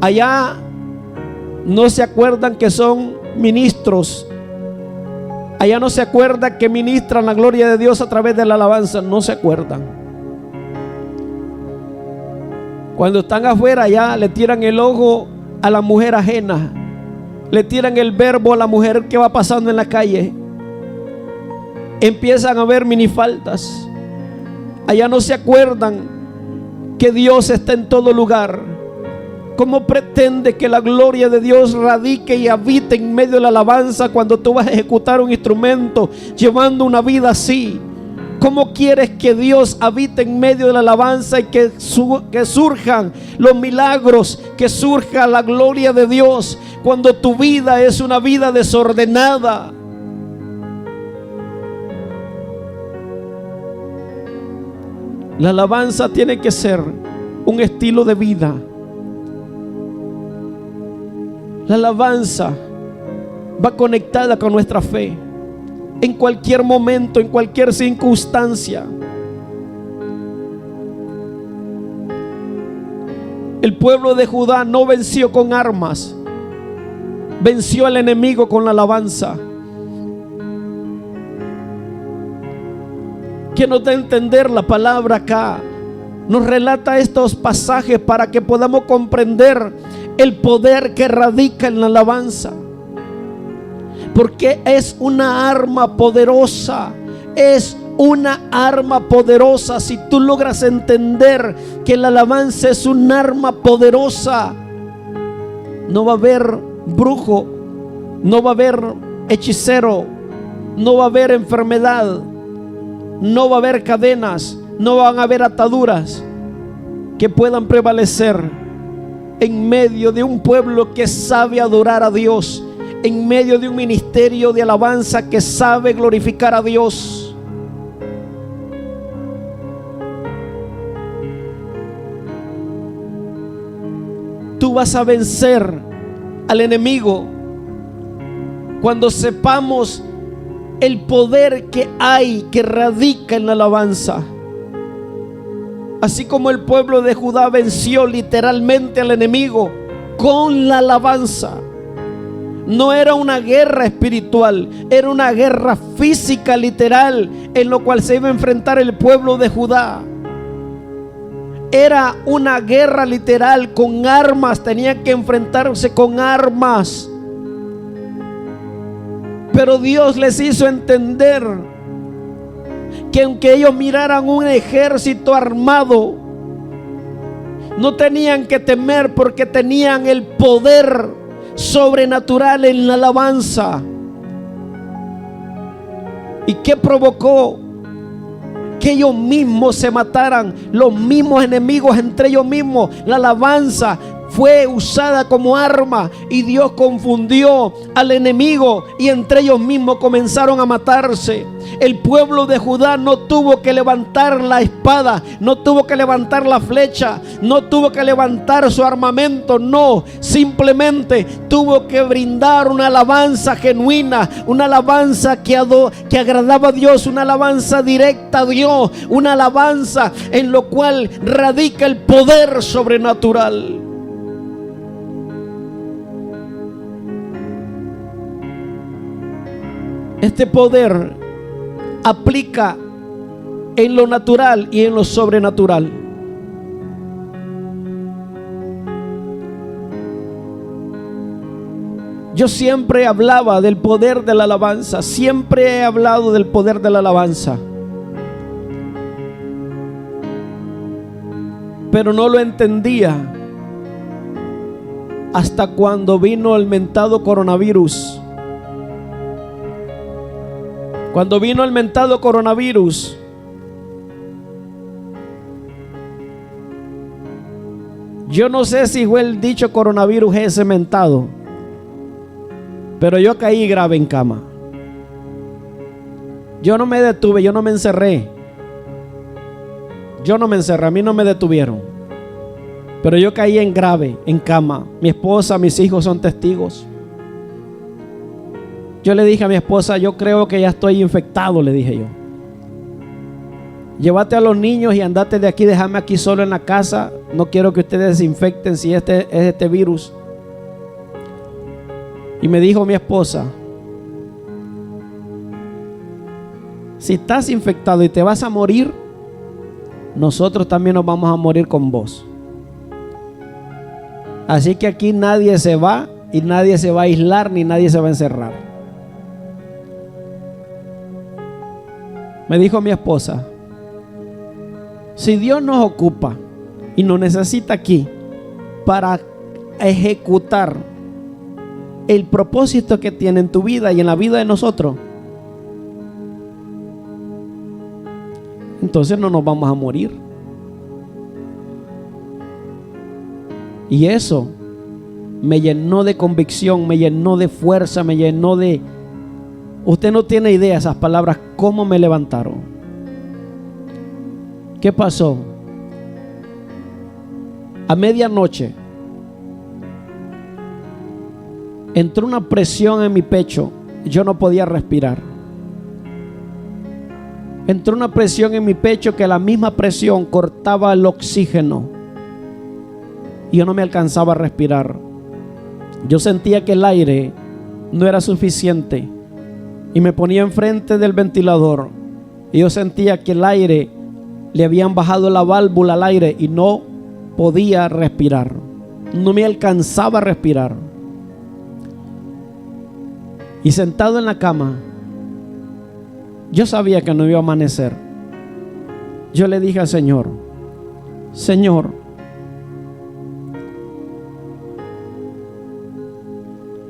Allá no se acuerdan que son ministros. Allá no se acuerdan que ministran la gloria de Dios a través de la alabanza. No se acuerdan. Cuando están afuera, ya le tiran el ojo a la mujer ajena, le tiran el verbo a la mujer que va pasando en la calle. Empiezan a ver minifaldas. Allá no se acuerdan que Dios está en todo lugar. ¿Cómo pretende que la gloria de Dios radique y habite en medio de la alabanza cuando tú vas a ejecutar un instrumento llevando una vida así? ¿Cómo quieres que Dios habite en medio de la alabanza y que surjan los milagros, que surja la gloria de Dios cuando tu vida es una vida desordenada? La alabanza tiene que ser un estilo de vida. La alabanza va conectada con nuestra fe en cualquier momento, en cualquier circunstancia. El pueblo de Judá no venció con armas, venció al enemigo con la alabanza. Que nos da a entender la palabra acá. Nos relata estos pasajes para que podamos comprender el poder que radica en la alabanza. Porque es una arma poderosa. Es una arma poderosa. Si tú logras entender que la alabanza es un arma poderosa, no va a haber brujo, no va a haber hechicero, no va a haber enfermedad, no va a haber cadenas, no van a haber ataduras que puedan prevalecer en medio de un pueblo que sabe adorar a Dios, en medio de un ministerio de alabanza que sabe glorificar a Dios. Tú vas a vencer al enemigo cuando sepamos el poder que hay, que radica en la alabanza. Así como el pueblo de Judá venció literalmente al enemigo con la alabanza. No era una guerra espiritual, era una guerra física literal en lo cual se iba a enfrentar el pueblo de Judá. Era una guerra literal con armas, tenían que enfrentarse con armas. Pero Dios les hizo entender que aunque ellos miraran un ejército armado, no tenían que temer porque tenían el poder sobrenatural en la alabanza. ¿Y qué provocó? Que ellos mismos se mataran, los mismos enemigos entre ellos mismos. La alabanza fue usada como arma y Dios confundió al enemigo y entre ellos mismos comenzaron a matarse. El pueblo de Judá no tuvo que levantar la espada, no tuvo que levantar la flecha, no tuvo que levantar su armamento, no, simplemente tuvo que brindar una alabanza genuina, una alabanza que agradaba a Dios, una alabanza directa a Dios, una alabanza en lo cual radica el poder sobrenatural. Este poder aplica en lo natural y en lo sobrenatural. Yo siempre hablaba del poder de la alabanza, siempre he hablado del poder de la alabanza, pero no lo entendía hasta cuando vino el mentado coronavirus. Cuando vino el mentado coronavirus, yo no sé si fue el dicho coronavirus ese mentado, pero yo caí grave en cama. Yo no me detuve, yo no me encerré. A mí no me detuvieron. Pero yo caí en grave, en cama. Mi esposa, mis hijos son testigos. Yo le dije a mi esposa, yo creo que ya estoy infectado, le dije yo. Llévate a los niños y andate de aquí, déjame aquí solo en la casa. No quiero que ustedes se infecten si es este virus. Y me dijo mi esposa, si estás infectado y te vas a morir, nosotros también nos vamos a morir con vos. Así que aquí nadie se va y nadie se va a aislar ni nadie se va a encerrar. Me dijo mi esposa, si Dios nos ocupa y nos necesita aquí para ejecutar el propósito que tiene en tu vida y en la vida de nosotros, entonces no nos vamos a morir. Y eso me llenó de convicción, me llenó de fuerza, me llenó de... Usted no tiene idea esas palabras cómo me levantaron. ¿Qué pasó? A medianoche entró una presión en mi pecho. Yo no podía respirar. Entró una presión en mi pecho que la misma presión cortaba el oxígeno. Y yo no me alcanzaba a respirar. Yo sentía que el aire no era suficiente. Y me ponía enfrente del ventilador. Y yo sentía que el aire, le habían bajado la válvula al aire y no podía respirar. No me alcanzaba a respirar. Y sentado en la cama, yo sabía que no iba a amanecer. Yo le dije al Señor: Señor,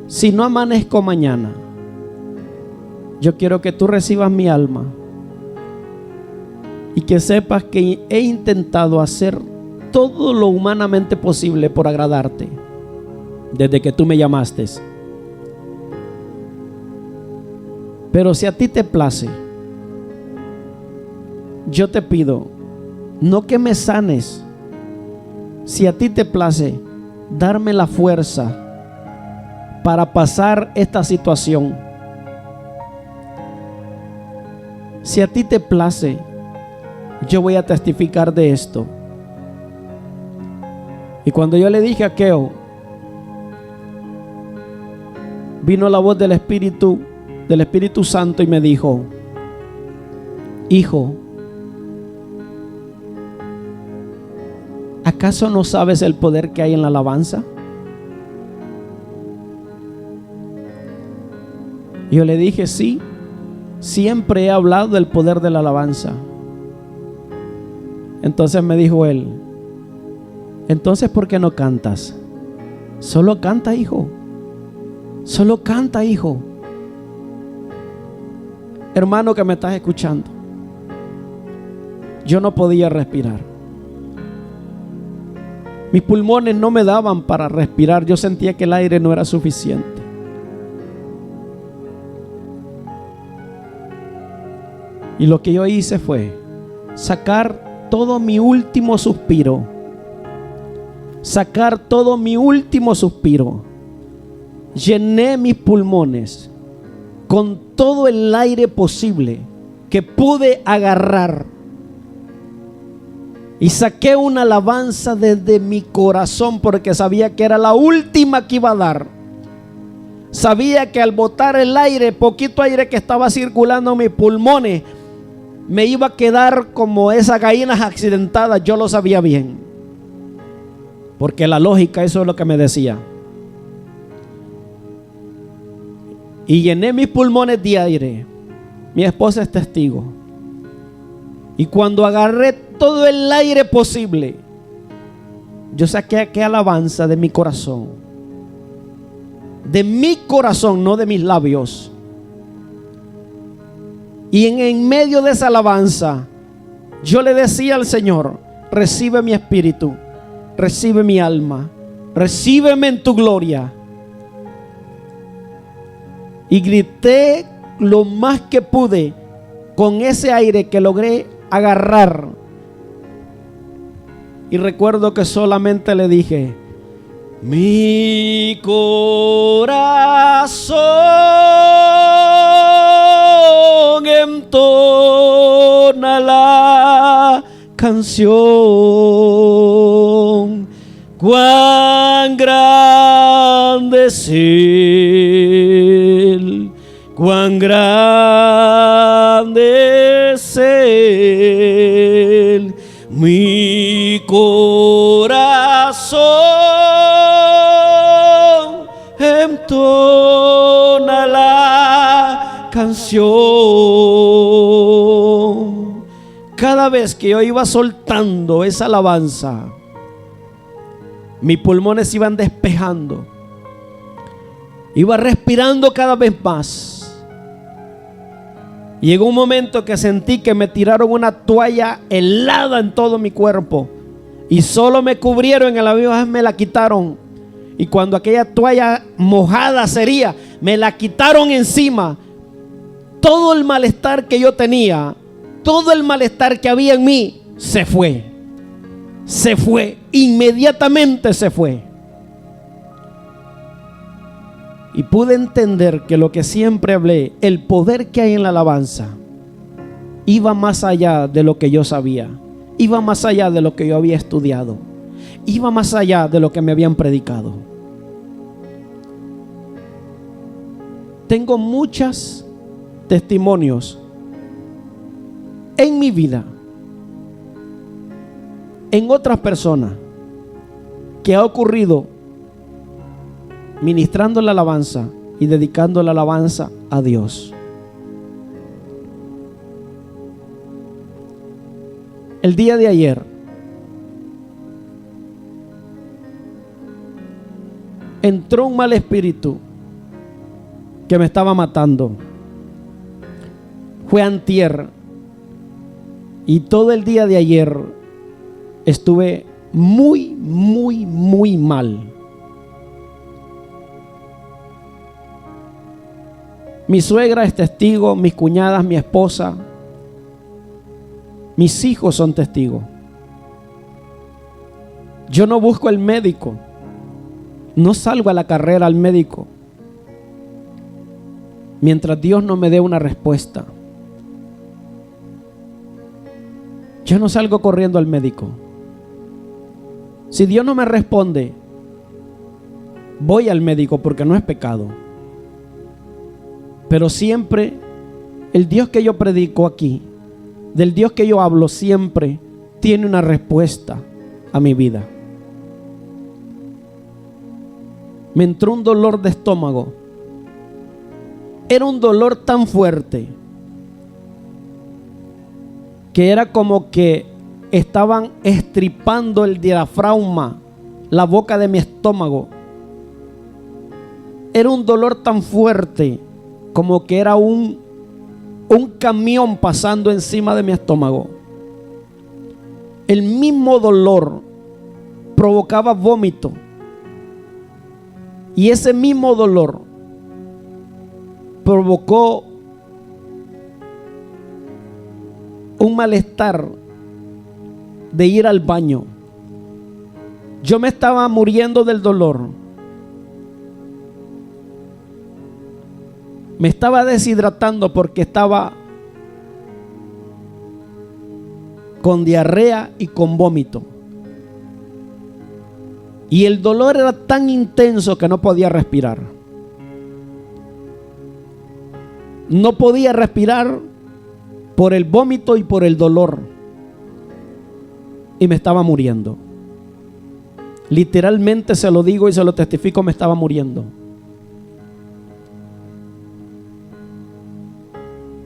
si no amanezco mañana, yo quiero que tú recibas mi alma y que sepas que he intentado hacer todo lo humanamente posible por agradarte desde que tú me llamaste. Pero si a ti te place, yo te pido, no que me sanes, si a ti te place, darme la fuerza para pasar esta situación. Si a ti te place, yo voy a testificar de esto. Y cuando yo le dije a Keo, vino la voz del Espíritu Santo y me dijo: hijo, ¿acaso no sabes el poder que hay en la alabanza? Y yo le dije: sí, siempre he hablado del poder de la alabanza. Entonces me dijo él: entonces, ¿por qué no cantas? Solo canta, hijo. Solo canta, hijo. Hermano que me estás escuchando, yo no podía respirar. Mis pulmones no me daban para respirar. Yo sentía que el aire no era suficiente. Y lo que yo hice fue sacar todo mi último suspiro. Sacar todo mi último suspiro. Llené mis pulmones con todo el aire posible que pude agarrar. Y saqué una alabanza desde mi corazón porque sabía que era la última que iba a dar. Sabía que al botar el aire, poquito aire que estaba circulando en mis pulmones, me iba a quedar como esas gallinas accidentadas. Yo lo sabía bien, porque la lógica, eso es lo que me decía. Y llené mis pulmones de aire. Mi esposa es testigo. Y cuando agarré todo el aire posible, yo saqué aquella alabanza de mi corazón. De mi corazón, no de mis labios. Y en medio de esa alabanza, yo le decía al Señor: recibe mi espíritu, recibe mi alma, recíbeme en tu gloria. Y grité lo más que pude con ese aire que logré agarrar. Y recuerdo que solamente le dije: mi corazón entona la canción. Cuán grande es Él, cuán grande es Él. Mi corazón entona la canción. Cada vez que yo iba soltando esa alabanza, mis pulmones se iban despejando. Iba respirando cada vez más. Llegó un momento que sentí que me tiraron una toalla helada en todo mi cuerpo. Y solo me cubrieron, en la misma vez me la quitaron. Y cuando aquella toalla mojada sería, me la quitaron encima. Todo el malestar que yo tenía, todo el malestar que había en mí, se fue. Se fue, inmediatamente se fue. Y pude entender que lo que siempre hablé, el poder que hay en la alabanza, iba más allá de lo que yo sabía, iba más allá de lo que yo había estudiado, iba más allá de lo que me habían predicado. Tengo muchos testimonios en mi vida, en otras personas, que ha ocurrido ministrando la alabanza y dedicando la alabanza a Dios. El día de ayer entró un mal espíritu que me estaba matando. Fue antier, y todo el día de ayer estuve muy mal. Mi suegra es testigo, mis cuñadas, mi esposa, mis hijos son testigos. Yo no busco el médico, no salgo a la carrera al médico mientras Dios no me dé una respuesta. Yo no salgo corriendo al médico. Si Dios no me responde, voy al médico porque no es pecado. Pero siempre el Dios que yo predico aquí, del Dios que yo hablo, siempre tiene una respuesta a mi vida. Me entró un dolor de estómago. Era un dolor tan fuerte que era como que estaban estripando el diafragma, la boca de mi estómago. Era un dolor tan fuerte como que era un camión pasando encima de mi estómago. El mismo dolor provocaba vómito, y ese mismo dolor provocó un malestar de ir al baño. Yo me estaba muriendo del dolor. Me estaba deshidratando porque estaba con diarrea y con vómito. Y el dolor era tan intenso que no podía respirar. No podía respirar por el vómito y por el dolor. Y me estaba muriendo. Literalmente se lo digo y se lo testifico, me estaba muriendo.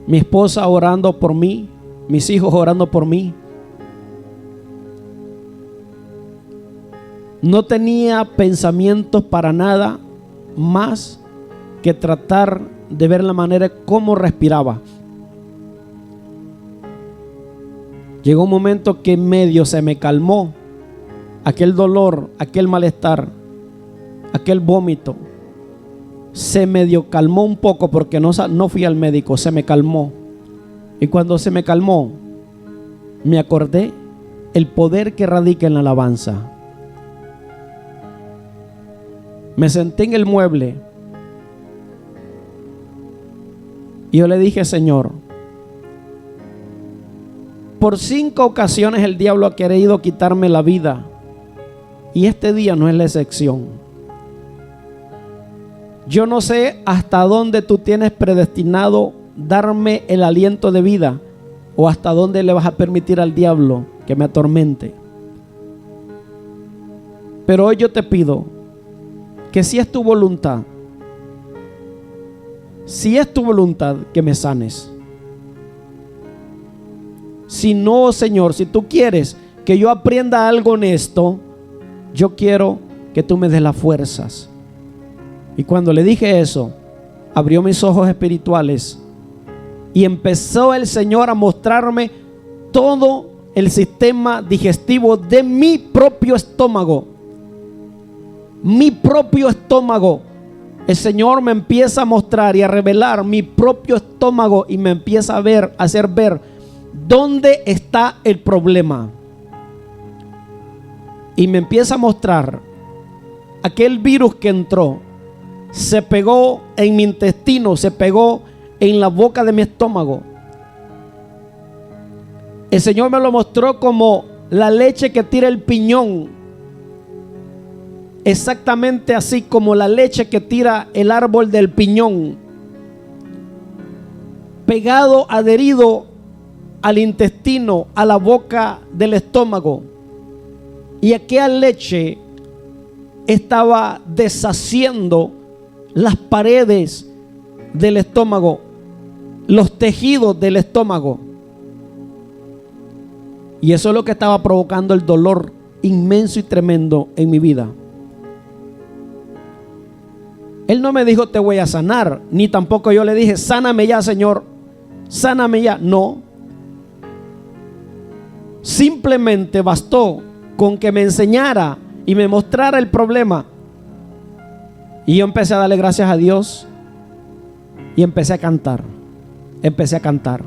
Mi esposa orando por mí, mis hijos orando por mí. No tenía pensamientos para nada más que tratar de ver la manera como respiraba. Llegó un momento que en medio se me calmó aquel dolor, aquel malestar, aquel vómito. Se medio calmó un poco porque no fui al médico, se me calmó. Y cuando se me calmó, me acordé el poder que radica en la alabanza. Me senté en el mueble y yo le dije: Señor, por 5 ocasiones el diablo ha querido quitarme la vida, y este día no es la excepción. Yo no sé hasta dónde tú tienes predestinado darme el aliento de vida, o hasta dónde le vas a permitir al diablo que me atormente. Pero hoy yo te pido que si es tu voluntad, que me sanes. Si no, Señor, si tú quieres que yo aprenda algo en esto, yo quiero que tú me des las fuerzas. Y cuando le dije eso, abrió mis ojos espirituales y empezó el Señor a mostrarme todo el sistema digestivo de mi propio estómago. Mi propio estómago. El Señor me empieza a mostrar y a revelar mi propio estómago, y me empieza a hacer ver ¿dónde está el problema? Y me empieza a mostrar aquel virus que entró, se pegó en mi intestino, se pegó en la boca de mi estómago. El Señor me lo mostró como la leche que tira el piñón, exactamente así como la leche que tira el árbol del piñón, pegado, adherido al intestino, a la boca del estómago. Y aquella leche estaba deshaciendo las paredes del estómago, los tejidos del estómago. Y eso es lo que estaba provocando el dolor inmenso y tremendo en mi vida. Él no me dijo te voy a sanar, ni tampoco yo le dije sáname ya, Señor, sáname ya. No. Simplemente bastó con que me enseñara y me mostrara el problema. Y yo empecé a darle gracias a Dios y empecé a cantar. Empecé a cantar.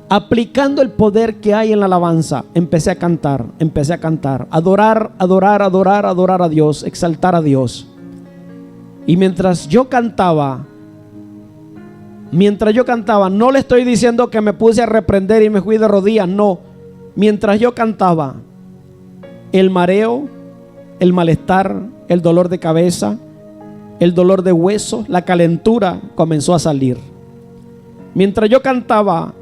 Aplicando el poder que hay en la alabanza, empecé a cantar, adorar a Dios, exaltar a Dios. Y mientras yo cantaba, no le estoy diciendo que me puse a reprender y me fui de rodillas, no. Mientras yo cantaba, el mareo, el malestar, el dolor de cabeza, el dolor de huesos, la calentura comenzó a salir. Mientras yo cantaba,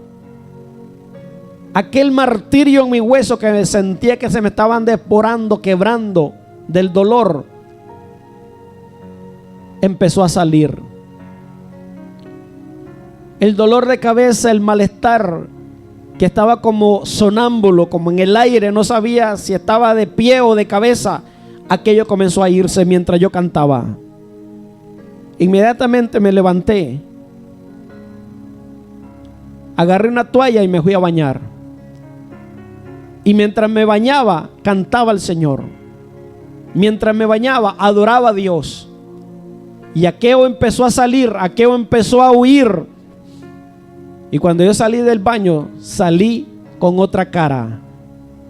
aquel martirio en mi hueso que me sentía que se me estaban devorando, quebrando del dolor, empezó a salir. El dolor de cabeza, el malestar, que estaba como sonámbulo, como en el aire, no sabía si estaba de pie o de cabeza, aquello comenzó a irse mientras yo cantaba. Inmediatamente me levanté, agarré una toalla y me fui a bañar. Y mientras me bañaba, cantaba al Señor. Mientras me bañaba, adoraba a Dios. Y aquello empezó a salir, aquello empezó a huir. Y cuando yo salí del baño, salí con otra cara.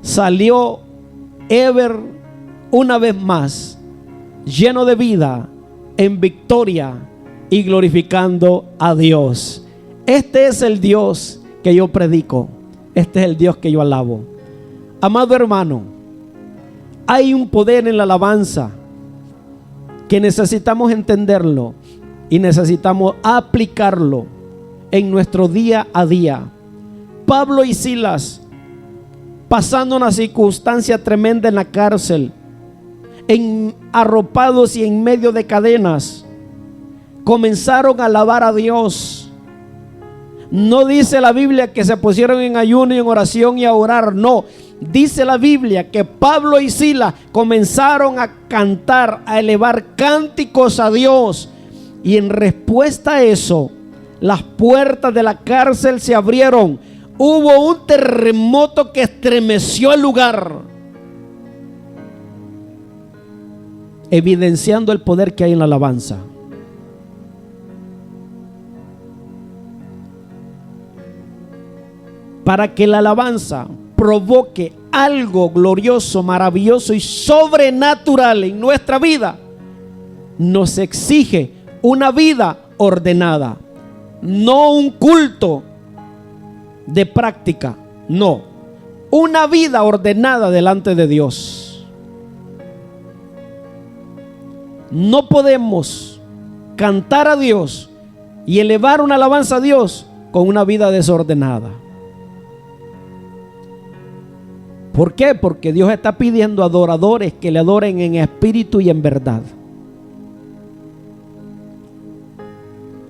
Salió Ever una vez más, lleno de vida, en victoria y glorificando a Dios. Este es el Dios que yo predico. Este es el Dios que yo alabo. Amado hermano, hay un poder en la alabanza que necesitamos entenderlo y necesitamos aplicarlo en nuestro día a día. Pablo y Silas, pasando una circunstancia tremenda en la cárcel, arropados y en medio de cadenas, comenzaron a alabar a Dios. No dice la Biblia que se pusieron en ayuno y en oración y a orar, no. Dice la Biblia que Pablo y Silas comenzaron a cantar, a elevar cánticos a Dios. Y en respuesta a eso, las puertas de la cárcel se abrieron. Hubo un terremoto que estremeció el lugar, evidenciando el poder que hay en la alabanza. Para que la alabanza provoque algo glorioso, maravilloso y sobrenatural en nuestra vida, nos exige una vida ordenada, no un culto de práctica, no, una vida ordenada delante de Dios. No podemos cantar a Dios y elevar una alabanza a Dios con una vida desordenada. ¿Por qué? Porque Dios está pidiendo adoradores que le adoren en espíritu y en verdad.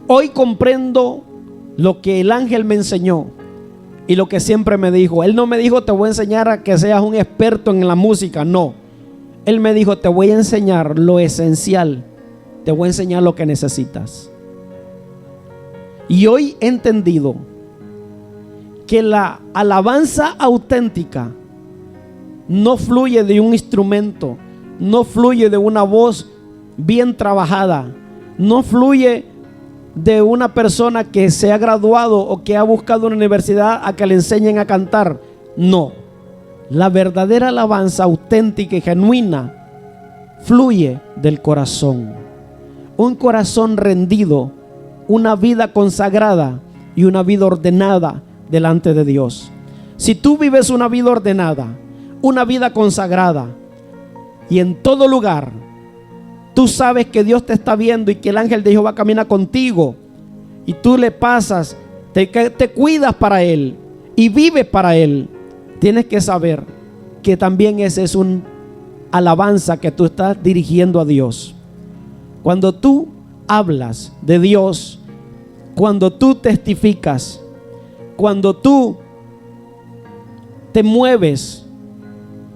Hoy comprendo lo que el ángel me enseñó y lo que siempre me dijo. Él no me dijo te voy a enseñar a que seas un experto en la música, no. Él me dijo te voy a enseñar lo esencial, te voy a enseñar lo que necesitas. Y hoy he entendido que la alabanza auténtica no fluye de un instrumento, no fluye de una voz bien trabajada, no fluye de una persona que se ha graduado o que ha buscado una universidad a que le enseñen a cantar. No. La verdadera alabanza auténtica y genuina fluye del corazón. Un corazón rendido, una vida consagrada y una vida ordenada delante de Dios. Si tú vives una vida ordenada, una vida consagrada, y en todo lugar tú sabes que Dios te está viendo y que el ángel de Jehová camina contigo, y tú le pasas, te cuidas para Él y vives para Él, tienes que saber que también ese es un alabanza que tú estás dirigiendo a Dios. Cuando tú hablas de Dios, cuando tú testificas, cuando tú te mueves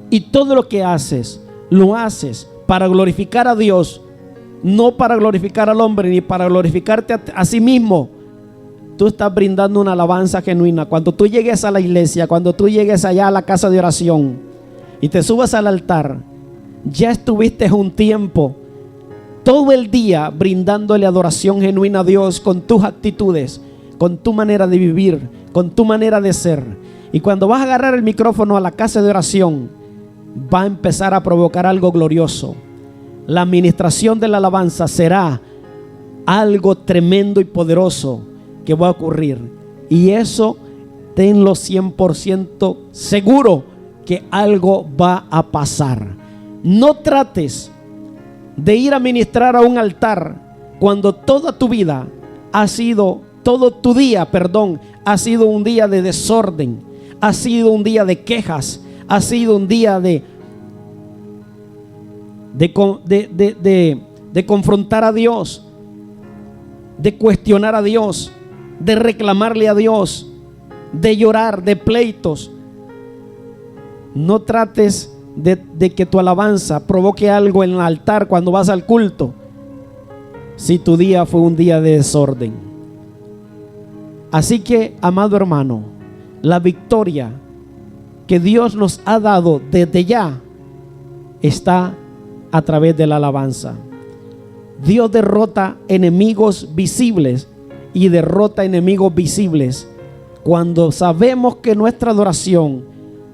y todo lo que haces, lo haces para glorificar a Dios, no para glorificar al hombre ni para glorificarte a sí mismo, tú estás brindando una alabanza genuina. Cuando tú llegues a la iglesia, cuando tú llegues allá a la casa de oración y te subas al altar, ya estuviste un tiempo, todo el día, brindándole adoración genuina a Dios con tus actitudes, con tu manera de vivir, con tu manera de ser. Y cuando vas a agarrar el micrófono a la casa de oración, va a empezar a provocar algo glorioso. La administración de la alabanza será algo tremendo y poderoso que va a ocurrir. Y eso, tenlo 100% seguro que algo va a pasar. No trates de ir a ministrar a un altar cuando toda tu vida ha sido, todo tu día, ha sido un día de desorden, ha sido un día de quejas, ha sido un día de confrontar a Dios, de cuestionar a Dios, de reclamarle a Dios, de llorar, de pleitos. No trates de que tu alabanza provoque algo en el altar cuando vas al culto, si tu día fue un día de desorden. Así que, amado hermano, la victoria que Dios nos ha dado desde ya está a través de la alabanza. Dios derrota enemigos visibles y derrota enemigos visibles cuando sabemos que nuestra adoración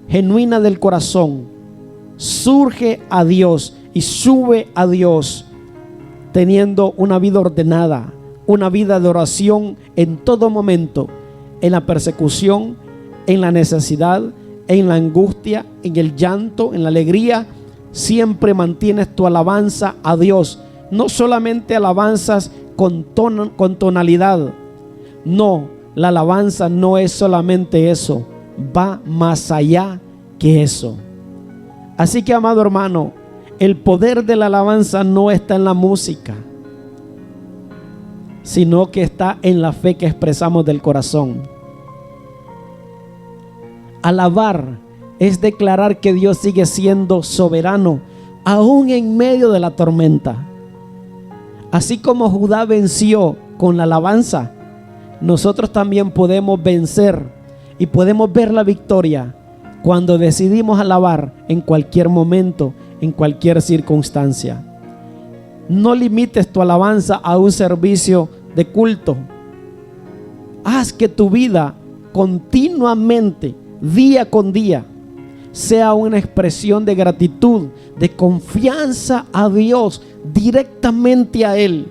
genuina del corazón surge a Dios y sube a Dios, teniendo una vida ordenada, una vida de oración en todo momento, en la persecución, en la necesidad, en la angustia, en el llanto, en la alegría. Siempre mantienes tu alabanza a Dios. No solamente alabanzas con tonalidad. No, la alabanza no es solamente eso, va más allá que eso. Así que, amado hermano, el poder de la alabanza no está en la música, sino que está en la fe que expresamos del corazón. Alabar es declarar que Dios sigue siendo soberano, aún en medio de la tormenta. Así como Judá venció con la alabanza, nosotros también podemos vencer y podemos ver la victoria cuando decidimos alabar en cualquier momento, en cualquier circunstancia. No limites tu alabanza a un servicio de culto. Haz que tu vida continuamente, día con día, sea una expresión de gratitud, de confianza a Dios, directamente a Él.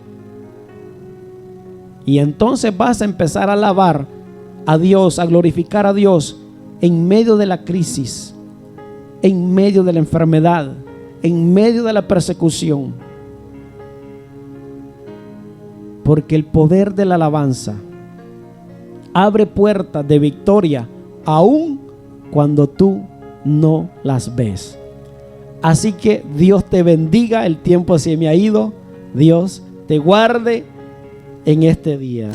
Y entonces vas a empezar a alabar a Dios, a glorificar a Dios en medio de la crisis, en medio de la enfermedad, en medio de la persecución. Porque el poder de la alabanza abre puertas de victoria aún cuando tú no las ves. Así que Dios te bendiga. El tiempo se me ha ido. Dios te guarde en este día.